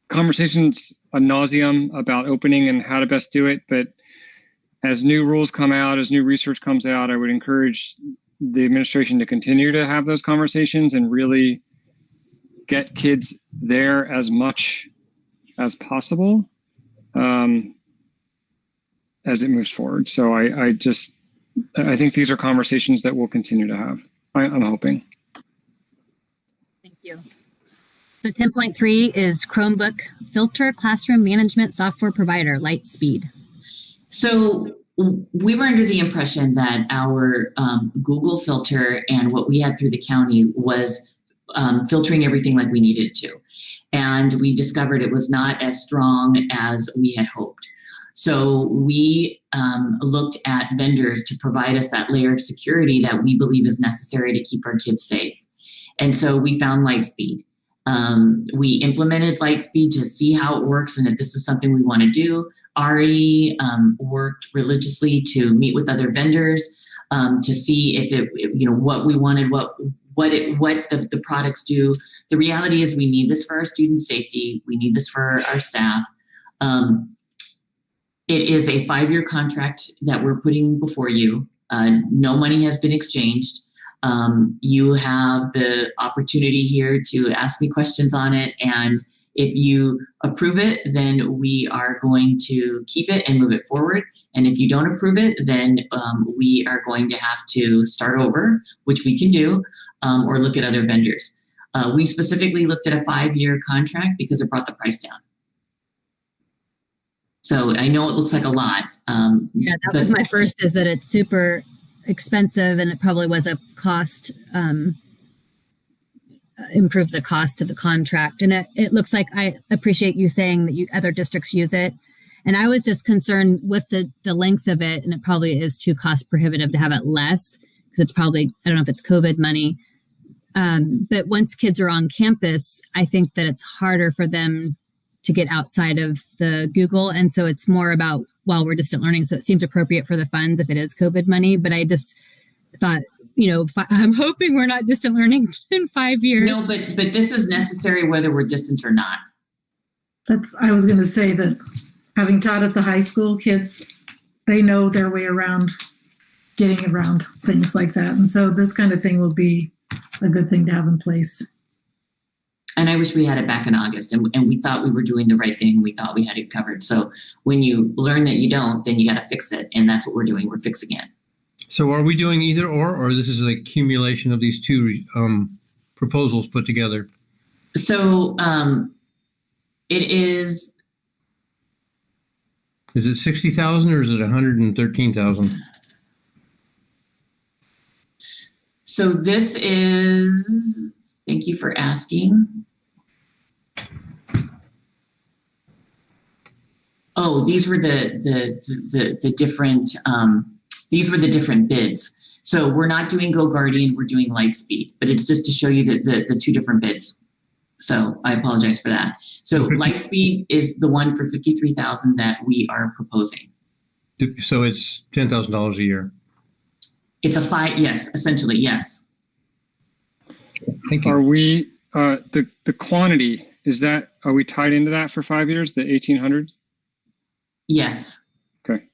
conversations ad nauseum about opening and how to best do it, but as new rules come out, as new research comes out, I would encourage the administration to continue to have those conversations and really get kids there as much as possible as it moves forward. So I think these are conversations that we'll continue to have. I'm hoping. Thank you. So 10.3 is Chromebook filter classroom management software provider, Lightspeed. So we were under the impression that our Google filter and what we had through the county was filtering everything like we needed to. And we discovered it was not as strong as we had hoped. So we looked at vendors to provide us that layer of security that we believe is necessary to keep our kids safe. And so we found Lightspeed. We implemented Lightspeed to see how it works and if this is something we want to do. Ari worked religiously to meet with other vendors to see if it, what we wanted, what the products do. The reality is we need this for our student safety. We need this for our staff. It is a 5-year contract that we're putting before you. No money has been exchanged. You have the opportunity here to ask me questions on it. And If you approve it, then we are going to keep it and move it forward. And if you don't approve it, then we are going to have to start over, which we can do, or look at other vendors. We specifically looked at a 5-year contract because it brought the price down. So I know it looks like a lot. Yeah, that was my first, is that it's super expensive, and it probably was a cost, improve the cost of the contract. And it looks like, I appreciate you saying that other districts use it. And I was just concerned with the length of it, and it probably is too cost prohibitive to have it less, because it's probably, I don't know if it's COVID money. But once kids are on campus, I think that it's harder for them to get outside of the Google. And so it's more about, while we're distant learning, so it seems appropriate for the funds if it is COVID money. But I just thought, I'm hoping we're not distant learning in 5 years. No, but this is necessary whether we're distance or not. I was going to say that having taught at the high school, kids, they know their way around getting around things like that. And so this kind of thing will be a good thing to have in place. And I wish we had it back in August, and we thought we were doing the right thing. We thought we had it covered. So when you learn that you don't, then you got to fix it. And that's what we're doing. We're fixing it. So are we doing either or this is an accumulation of these two proposals put together? So it is. Is it 60,000 or is it 113,000? So this is, thank you for asking. Oh, these were the different, these were the different bids. So we're not doing Go Guardian, we're doing Lightspeed, but it's just to show you the two different bids. So I apologize for that. So Lightspeed is the one for $53,000 that we are proposing. So it's $10,000 a year. It's yes, essentially, yes. Thank you. Are we, the quantity, are we tied into that for 5 years, the 1,800? Yes. Okay.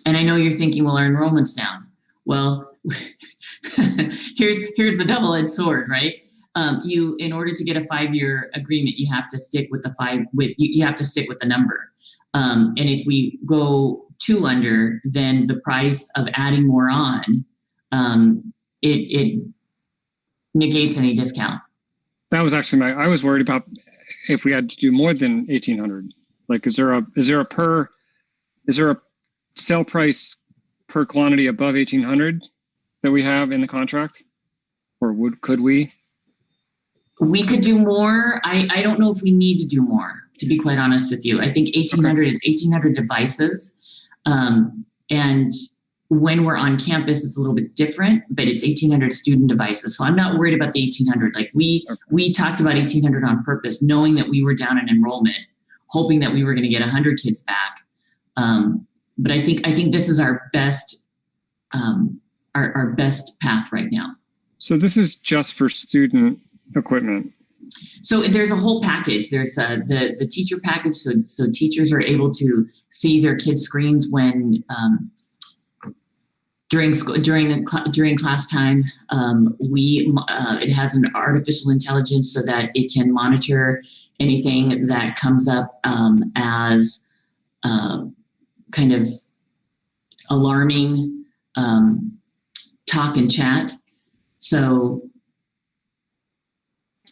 And I know you're thinking, well, our enrollment's down. Well, here's the double-edged sword, right? In order to get a 5-year agreement, you have to stick with you have to stick with the number. And if we go 2 under, then the price of adding more on, it negates any discount. That was actually I was worried about if we had to do more than 1,800. Like, is there a sale price per quantity above 1,800 that we have in the contract, or could we? We could do more. I don't know if we need to do more, to be quite honest with you. I think 1,800 is 1,800 devices. And when we're on campus, it's a little bit different, but it's 1,800 student devices. So I'm not worried about the 1,800. Like we talked about 1,800 on purpose, knowing that we were down in enrollment, hoping that we were going to get 100 kids back. But I think this is our best, our best path right now. So this is just for student equipment. So there's a whole package. There's the teacher package, so teachers are able to see their kids' screens when during class time. It has an artificial intelligence so that it can monitor anything that comes up as kind of alarming talk and chat. So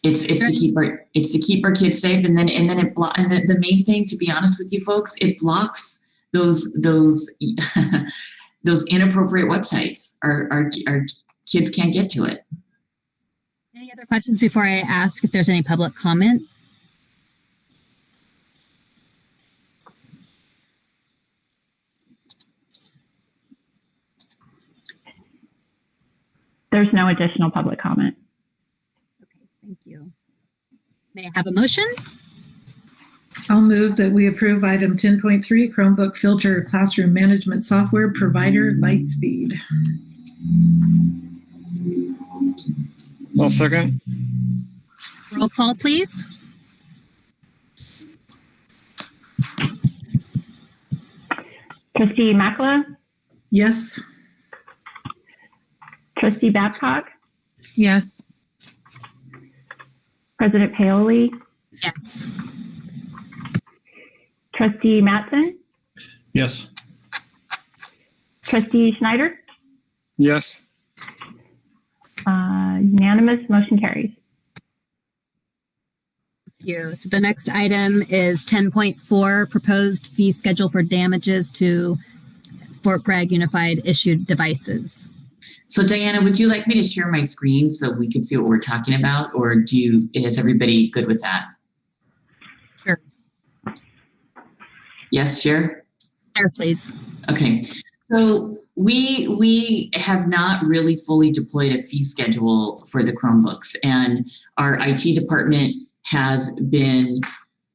it's to keep our kids safe, and then the main thing, to be honest with you folks, it blocks those those inappropriate websites. Our kids can't get to it. Any other questions before I ask if there's any public comment? There's no additional public comment. Okay, thank you. May I have a motion? I'll move that we approve item 10.3, Chromebook filter classroom management software provider Lightspeed. I'll second. Roll call, please. Trustee Makala? Yes. Trustee Babcock? Yes. President Paoli, Yes. Trustee Mattson, Yes. Trustee Schneider. Yes. Unanimous, motion carries. Thank you. So the next item is 10.4, proposed fee schedule for damages to Fort Bragg Unified issued devices. So Diana, would you like me to share my screen so we can see what we're talking about, or is everybody good with that? Sure. Yes, share? Share, please. Okay. So we have not really fully deployed a fee schedule for the Chromebooks, and our IT department has been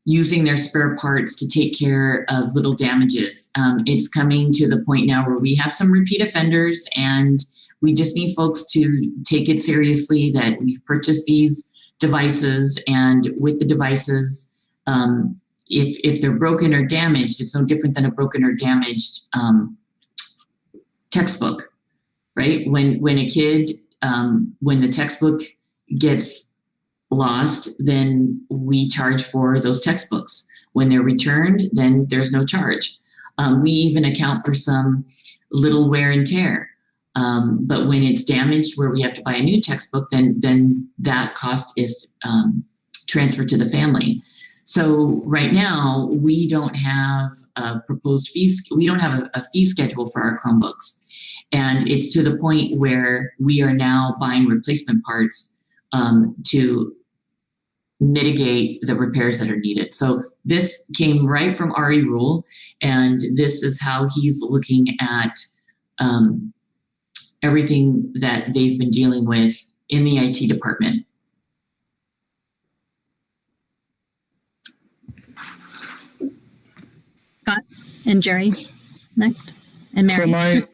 using their spare parts to take care of little damages. It's coming to the point now where we have some repeat offenders, and we just need folks to take it seriously that we've purchased these devices, and with the devices, if they're broken or damaged, it's no different than a broken or damaged textbook, right? When a kid, when the textbook gets lost, then we charge for those textbooks. When they're returned, then there's no charge. We even account for some little wear and tear. But when it's damaged where we have to buy a new textbook, then that cost is transferred to the family. So right now, we don't have a proposed fees. We don't have a fee schedule for our Chromebooks. And it's to the point where we are now buying replacement parts to mitigate the repairs that are needed. So this came right from Ari Rule, and this is how he's looking at everything that they've been dealing with in the IT department. Scott and Jerry next, and Mary.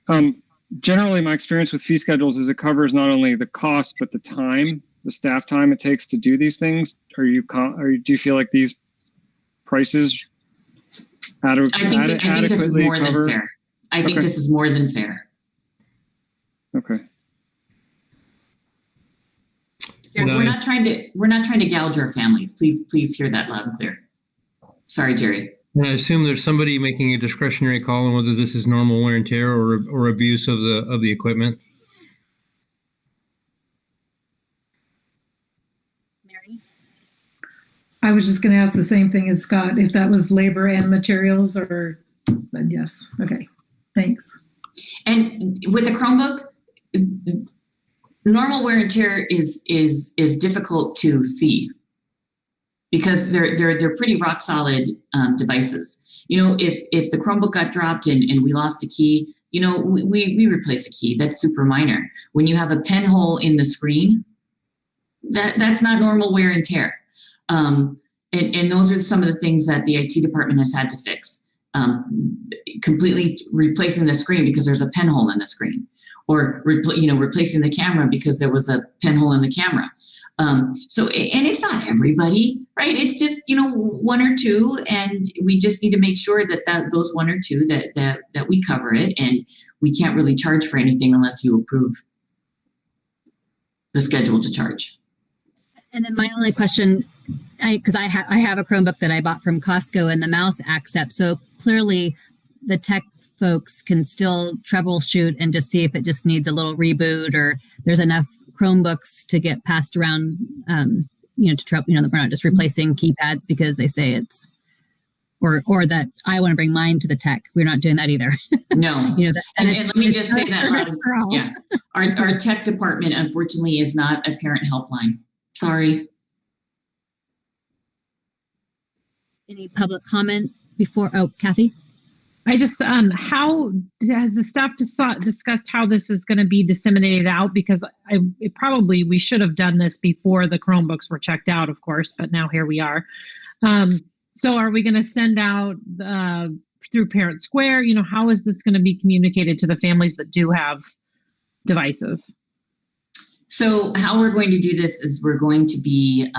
So generally my experience with fee schedules is it covers not only the cost, but the time, the staff time it takes to do these things. Do you feel like these prices I think this is more than fair. I think this is more than fair. Okay. We're not trying to gouge our families. Please hear that loud and clear. Sorry, Jerry. And I assume there's somebody making a discretionary call on whether this is normal wear and tear or abuse of the equipment. Mary? I was just going to ask the same thing as Scott, if that was labor and materials, or, but yes. Okay, thanks. And with the Chromebook, normal wear and tear is difficult to see because they're pretty rock solid devices. You know, if the Chromebook got dropped and we lost a key, you know, we replace a key. That's super minor. When you have a pen hole in the screen, that's not normal wear and tear. And those are some of the things that the IT department has had to fix. Completely replacing the screen because there's a pen hole in the screen, or replacing the camera because there was a pen hole in the camera. And it's not everybody, right? It's just, one or two, and we just need to make sure that those one or two that we cover it, and we can't really charge for anything unless you approve the schedule to charge. And then my only question, because I have a Chromebook that I bought from Costco and the mouse accepts, so clearly the tech folks can still troubleshoot and just see if it just needs a little reboot, or there's enough Chromebooks to get passed around, we're not just replacing keypads because they say it's, or that I want to bring mine to the tech. We're not doing that either. No. And let me just say that. Yeah. Our tech department, unfortunately, is not a parent helpline. Sorry. Any public comment before? Oh, Kathy? I just, how has the staff discussed how this is going to be disseminated out? Because we should have done this before the Chromebooks were checked out, of course, but now here we are. So are we going to send out through Parent Square? How is this going to be communicated to the families that do have devices? So how we're going to do this is we're going to be,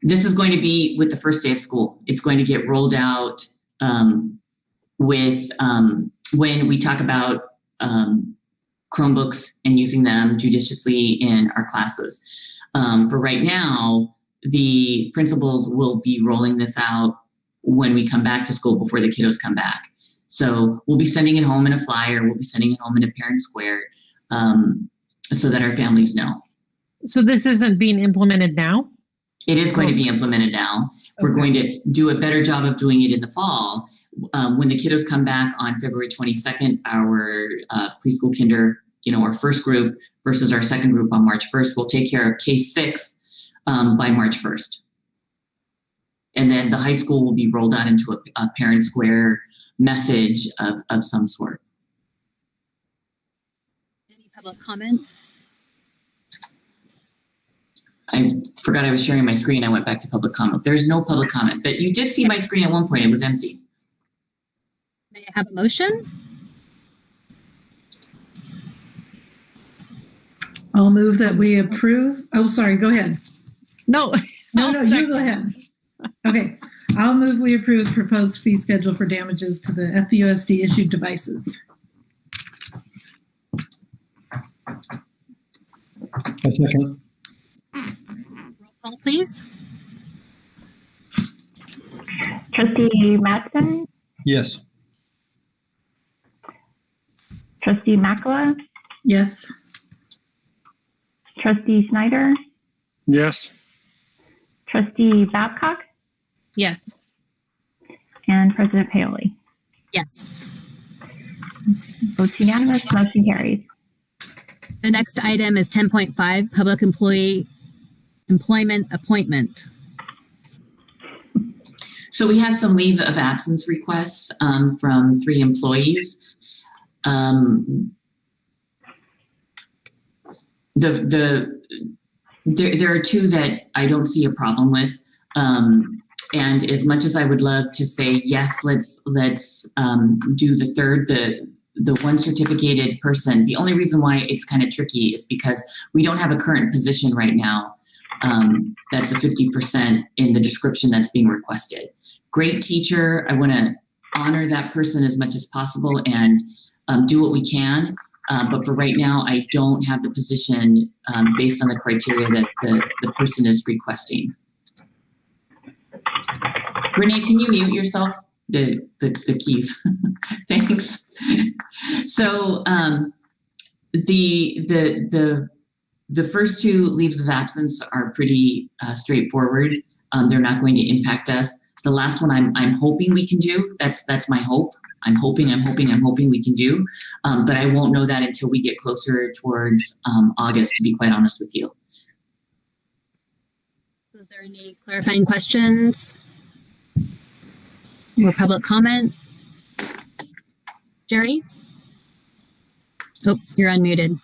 this is going to be with the first day of school. It's going to get rolled out with when we talk about Chromebooks and using them judiciously in our classes. For right now, the principals will be rolling this out when we come back to school before the kiddos come back. So we'll be sending it home in a flyer. We'll be sending it home in a parent square so that our families know. So this isn't being implemented now? It is going to be implemented now. We're going to do a better job of doing it in the fall. When the kiddos come back on February 22nd, our preschool kinder, our first group versus our second group on March 1st, we'll take care of K-6 by March 1st. And then the high school will be rolled out into a parent square message of some sort. Any public comment? I forgot I was sharing my screen. I went back to public comment. There's no public comment, but you did see my screen at one point. It was empty. May I have a motion? I'll move that we approve. Oh, sorry, go ahead. No, you go ahead. Okay, I'll move we approve proposed fee schedule for damages to the FPUSD issued devices. A second. Roll call, please. Trustee Mattson, Yes. Trustee Makala, Yes. Trustee Snyder, Yes. Trustee Babcock, yes. and President Paoli. Yes. Votes unanimous, motion carries. The next item is 10.5, public employee employment appointment. So we have some leave of absence requests from 3 employees. There are 2 that I don't see a problem with. And as much as I would love to say, yes, let's do the third, the one certificated person, the only reason why it's kind of tricky is because we don't have a current position right now. That's a 50% in the description that's being requested. Great teacher. I want to honor that person as much as possible and do what we can. But for right now, I don't have the position based on the criteria that the person is requesting. Renee, can you mute yourself? The keys. Thanks. So the first 2 leaves of absence are pretty straightforward. They're not going to impact us. The last one I'm hoping we can do. That's my hope. I'm hoping we can do. But I won't know that until we get closer towards August, to be quite honest with you. Was there any clarifying questions or public comment? Jerry? Oh, you're unmuted.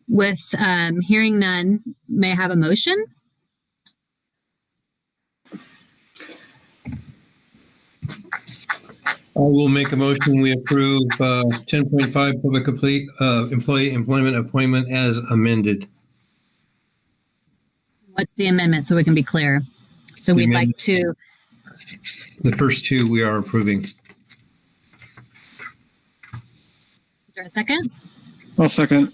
With hearing none, may I have a motion? I will make a motion. We approve 10.5 public employee employment appointment as amended. What's the amendment so we can be clear? So we'd like to. The first 2 we are approving. Is there a second? I'll second.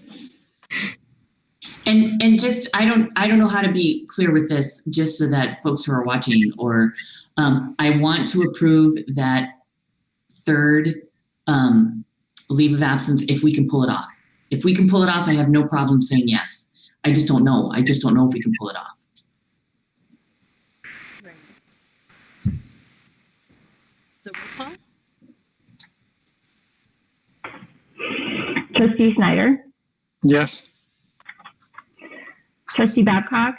And just I don't know how to be clear with this, just so that folks who are watching, or I want to approve that third leave of absence if we can pull it off. If we can pull it off, I have no problem saying yes. I just don't know. I just don't know if we can pull it off. So roll call. Trustee Snyder, Yes. Trustee Babcock,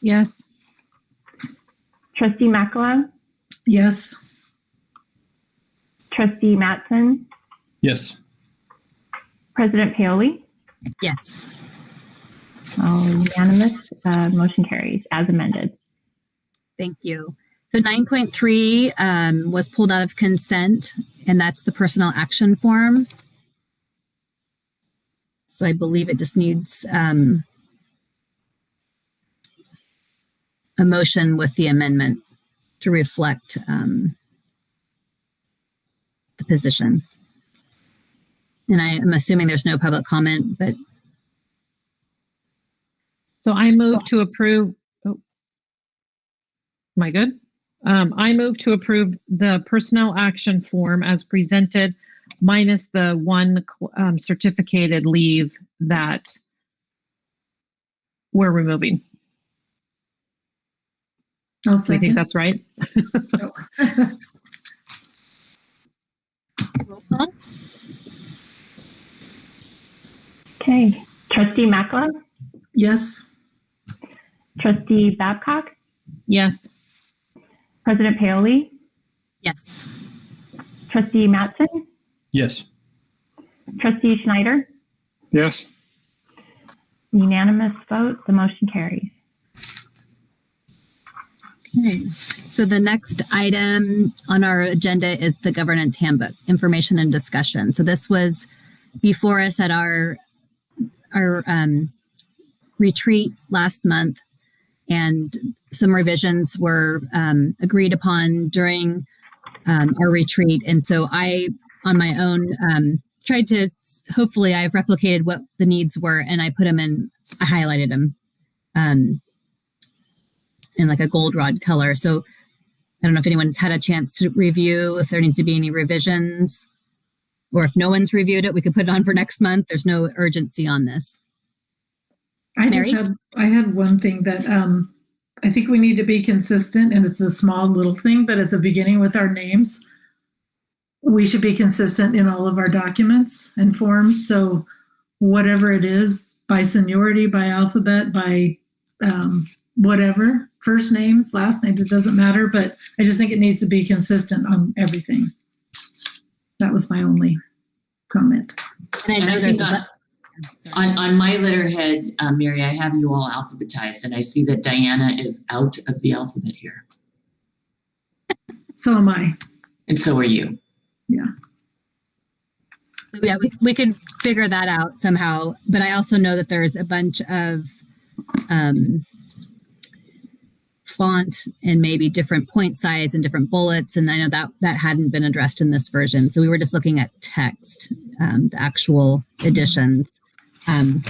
Yes. Trustee Makala, Yes. Trustee Mattson, Yes. President Paoli. Yes. All unanimous, motion carries as amended. Thank you. So 9.3 was pulled out of consent, and that's the personnel action form. So I believe it just needs a motion with the amendment to reflect the position. And I'm assuming there's no public comment, but. So I move to approve. Oh, am I good? I move to approve the personnel action form as presented, minus the one certificated leave that we're removing. I'll Do you think that's right? Roll call. Okay. Trustee Mackler, Yes. Trustee Babcock, Yes. President Paoli, Yes. Trustee Mattson, Yes. Trustee Schneider. Yes. Unanimous vote, the motion carries. Okay, so the next item on our agenda is the governance handbook, information and discussion. So this was before us at our retreat last month, and some revisions were agreed upon during our retreat. And so I, on my own, tried to, hopefully I've replicated what the needs were, and I put them in, I highlighted them in like a goldenrod color. So I don't know if anyone's had a chance to review, if there needs to be any revisions, or if no one's reviewed it, we could put it on for next month. There's no urgency on this. I had one thing that I think we need to be consistent, and it's a small little thing, but at the beginning with our names, we should be consistent in all of our documents and forms. So whatever it is, by seniority, by alphabet, by whatever, first names, last names, it doesn't matter, but I just think it needs to be consistent on everything. That was my only comment. And I think on my letterhead, Mary, I have you all alphabetized, and I see that Diana is out of the alphabet here. So am I. And so are you. Yeah. Yeah, we could figure that out somehow. But I also know that there's a bunch of font and maybe different point size and different bullets. And I know that hadn't been addressed in this version. So we were just looking at text, the actual additions,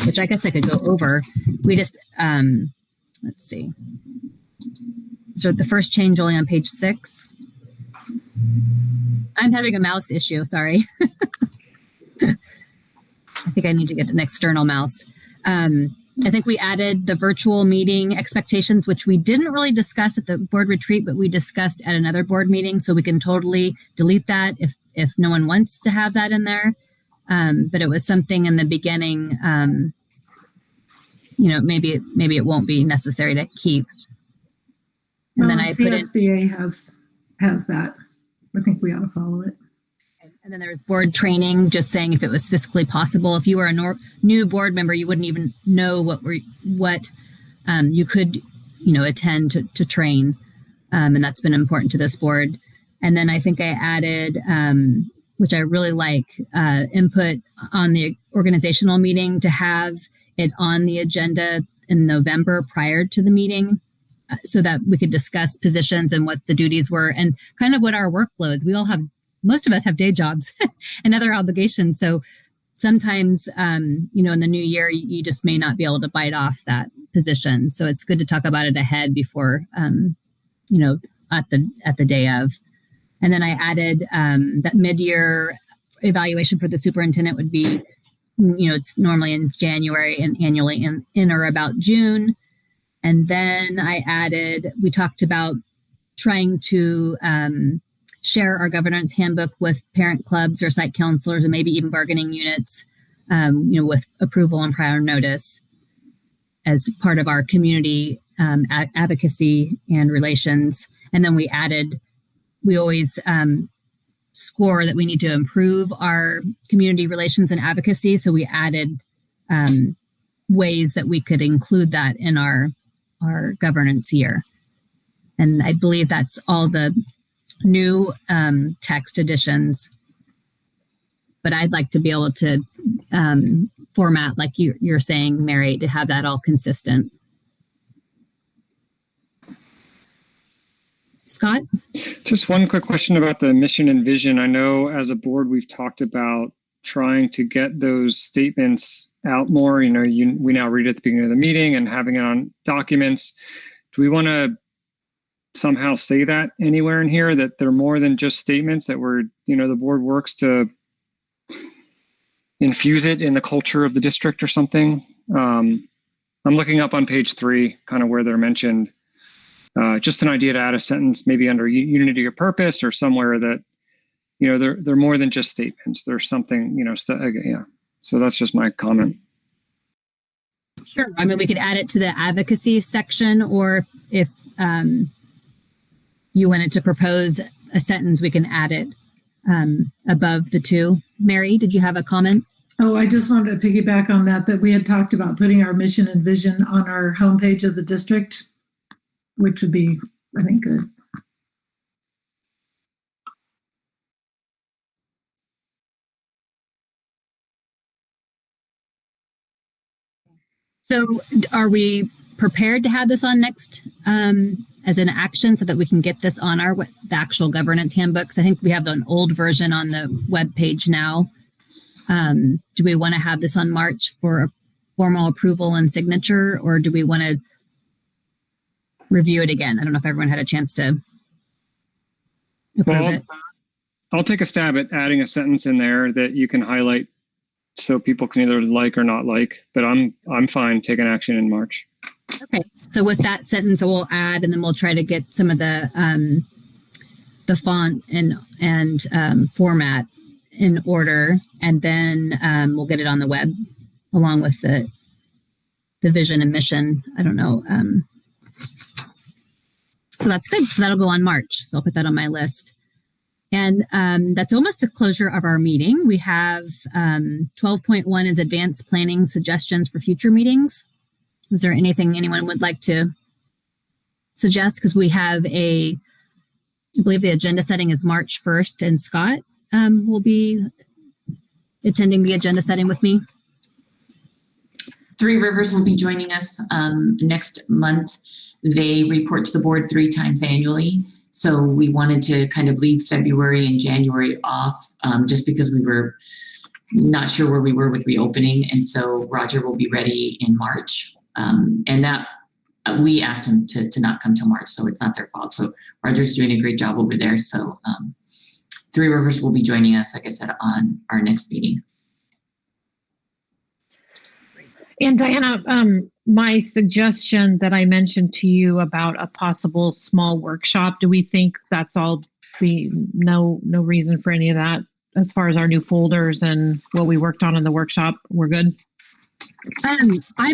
which I guess I could go over. We just, let's see. So the first change only on page 6. I'm having a mouse issue, sorry. I think I need to get an external mouse. I think we added the virtual meeting expectations, which we didn't really discuss at the board retreat, but we discussed at another board meeting. So we can totally delete that if no one wants to have that in there. But it was something in the beginning, maybe it won't be necessary to keep. And then I put in CSBA has that. I think we ought to follow it. And then there was board training, just saying if it was fiscally possible. If you were a new board member, you wouldn't even know what you could, attend to train. And that's been important to this board. And then I think I added, which I really like, input on the organizational meeting to have it on the agenda in November prior to the meeting, so that we could discuss positions and what the duties were and kind of what our workloads. Most of us have day jobs and other obligations. So sometimes, in the new year, you just may not be able to bite off that position. So it's good to talk about it ahead before, at the day of. And then I added that mid-year evaluation for the superintendent would be, it's normally in January and annually in or about June. And then we talked about trying to share our governance handbook with parent clubs or site counselors and maybe even bargaining units, with approval and prior notice as part of our community advocacy and relations. And then we always score that we need to improve our community relations and advocacy. So we added ways that we could include that in our governance year. And I believe that's all the new text additions, but I'd like to be able to format, like you're saying, Mary, to have that all consistent. Scott? Just one quick question about the mission and vision. I know as a board, we've talked about trying to get those statements out more. You know, we now read it at the beginning of the meeting and having it on documents. Do we want to somehow say that anywhere in here, that they're more than just statements, that we're, you know, the board works to infuse it in the culture of the district or something? I'm looking up on page 3, kind of where they're mentioned. Just an idea to add a sentence, maybe under unity of purpose or somewhere, that, you know, they're more than just statements. There's something, you know, yeah. So that's just my comment. Sure. I mean, we could add it to the advocacy section, or if you wanted to propose a sentence, we can add it above the 2. Mary, did you have a comment? Oh, I just wanted to piggyback on that we had talked about putting our mission and vision on our homepage of the district, which would be, I think, good. So are we prepared to have this on next as an action so that we can get this on the actual governance handbooks? I think we have an old version on the web page now. Do we want to have this on March for a formal approval and signature, or do we want to review it again? I don't know if everyone had a chance to approve it. I'll take a stab at adding a sentence in there that you can highlight so people can either like or not like, but I'm fine taking action in March. Okay, so with that sentence, we'll add, and then we'll try to get some of the font and format in order, and then we'll get it on the web along with the vision and mission. I don't know. So that's good. So that'll go on March. So I'll put that on my list. And that's almost the closure of our meeting. We have 12.1 is advanced planning suggestions for future meetings. Is there anything anyone would like to suggest? Because we have I believe the agenda setting is March 1st, and Scott will be attending the agenda setting with me. Three Rivers will be joining us next month. They report to the board 3 times annually. So we wanted to kind of leave February and January off just because we were not sure where we were with reopening. And so Roger will be ready in March. And that we asked him to not come till March, so it's not their fault. So Roger's doing a great job over there. So Three Rivers will be joining us, like I said, on our next meeting. And Diana, my suggestion that I mentioned to you about a possible small workshop, do we think that's all no reason for any of that as far as our new folders and what we worked on in the workshop? We're good? I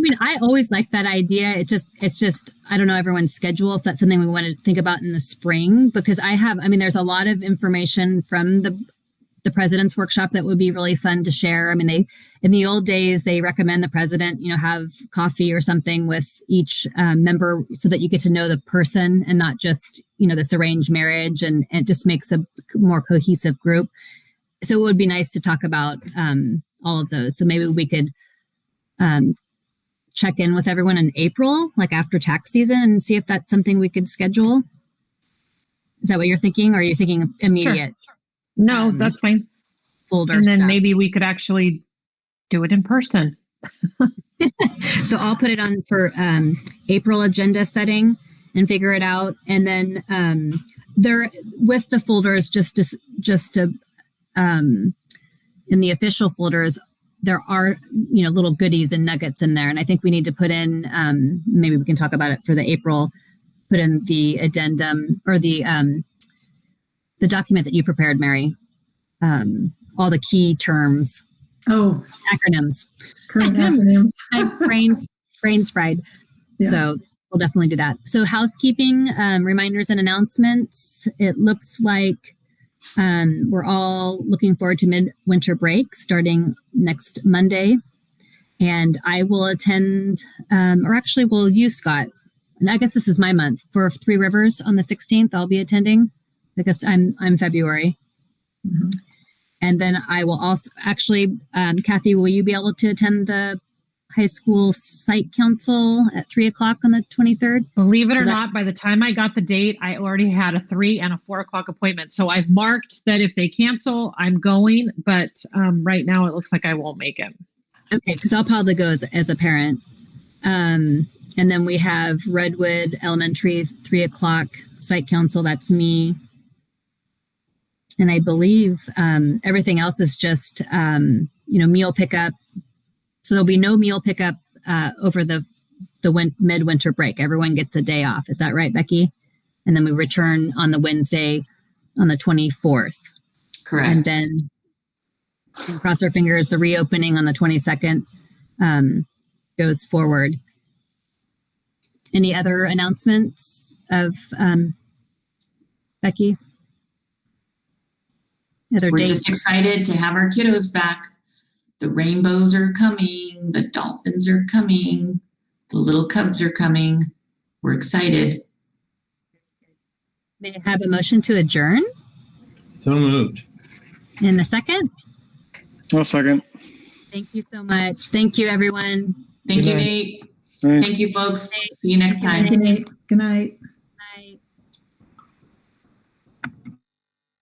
mean, I always like that idea. It's just, I don't know everyone's schedule, if that's something we want to think about in the spring, because there's a lot of information from the president's workshop that would be really fun to share. I mean, in the old days, they recommend the president, have coffee or something with each member so that you get to know the person and not just, this arranged marriage, and it just makes a more cohesive group. So it would be nice to talk about all of those. So maybe we could check in with everyone in April, like after tax season, and see if that's something we could schedule. Is that what you're thinking? Or are you thinking immediate? Sure. No, that's fine. Folder and then stuff. Maybe we could actually do it in person. So I'll put it on for April agenda setting and figure it out. And then there with the folders, just to in the official folders, there are little goodies and nuggets in there, and I think we need to put in. Maybe we can talk about it for the April. Put in the addendum or the document that you prepared, Mary. All the key terms. Oh, acronyms. Current acronyms. Brain's fried. Yeah. So we'll definitely do that. So housekeeping, reminders and announcements. It looks like we're all looking forward to midwinter break starting next Monday. And I will attend, or actually we'll use Scott. And I guess this is my month for Three Rivers on the 16th. I'll be attending. I guess I'm February. Mm-hmm. And then I will also, actually, Kathy, will you be able to attend the high school site council at 3:00 on the 23rd. Believe it or not, by the time I got the date, I already had a 3 and a 4 o'clock appointment. So I've marked that if they cancel, I'm going, but right now it looks like I won't make it. Okay, because I'll probably go as a parent. And then we have Redwood Elementary, 3:00 site council. That's me. And I believe everything else is just, meal pickup. So there'll be no meal pickup over the midwinter break. Everyone gets a day off. Is that right, Becky? And then we return on the Wednesday on the 24th. Correct. And then cross our fingers, the reopening on the 22nd goes forward. Any other announcements of Becky? We're dates? Just excited to have our kiddos back. The rainbows are coming. The dolphins are coming. The little cubs are coming. We're excited. May I have a motion to adjourn? So moved. In a second? I'll second. Thank you so much. Thank you, everyone. Thank you, Nate. Thanks. Thank you, folks. See you next time. Good night. Good night.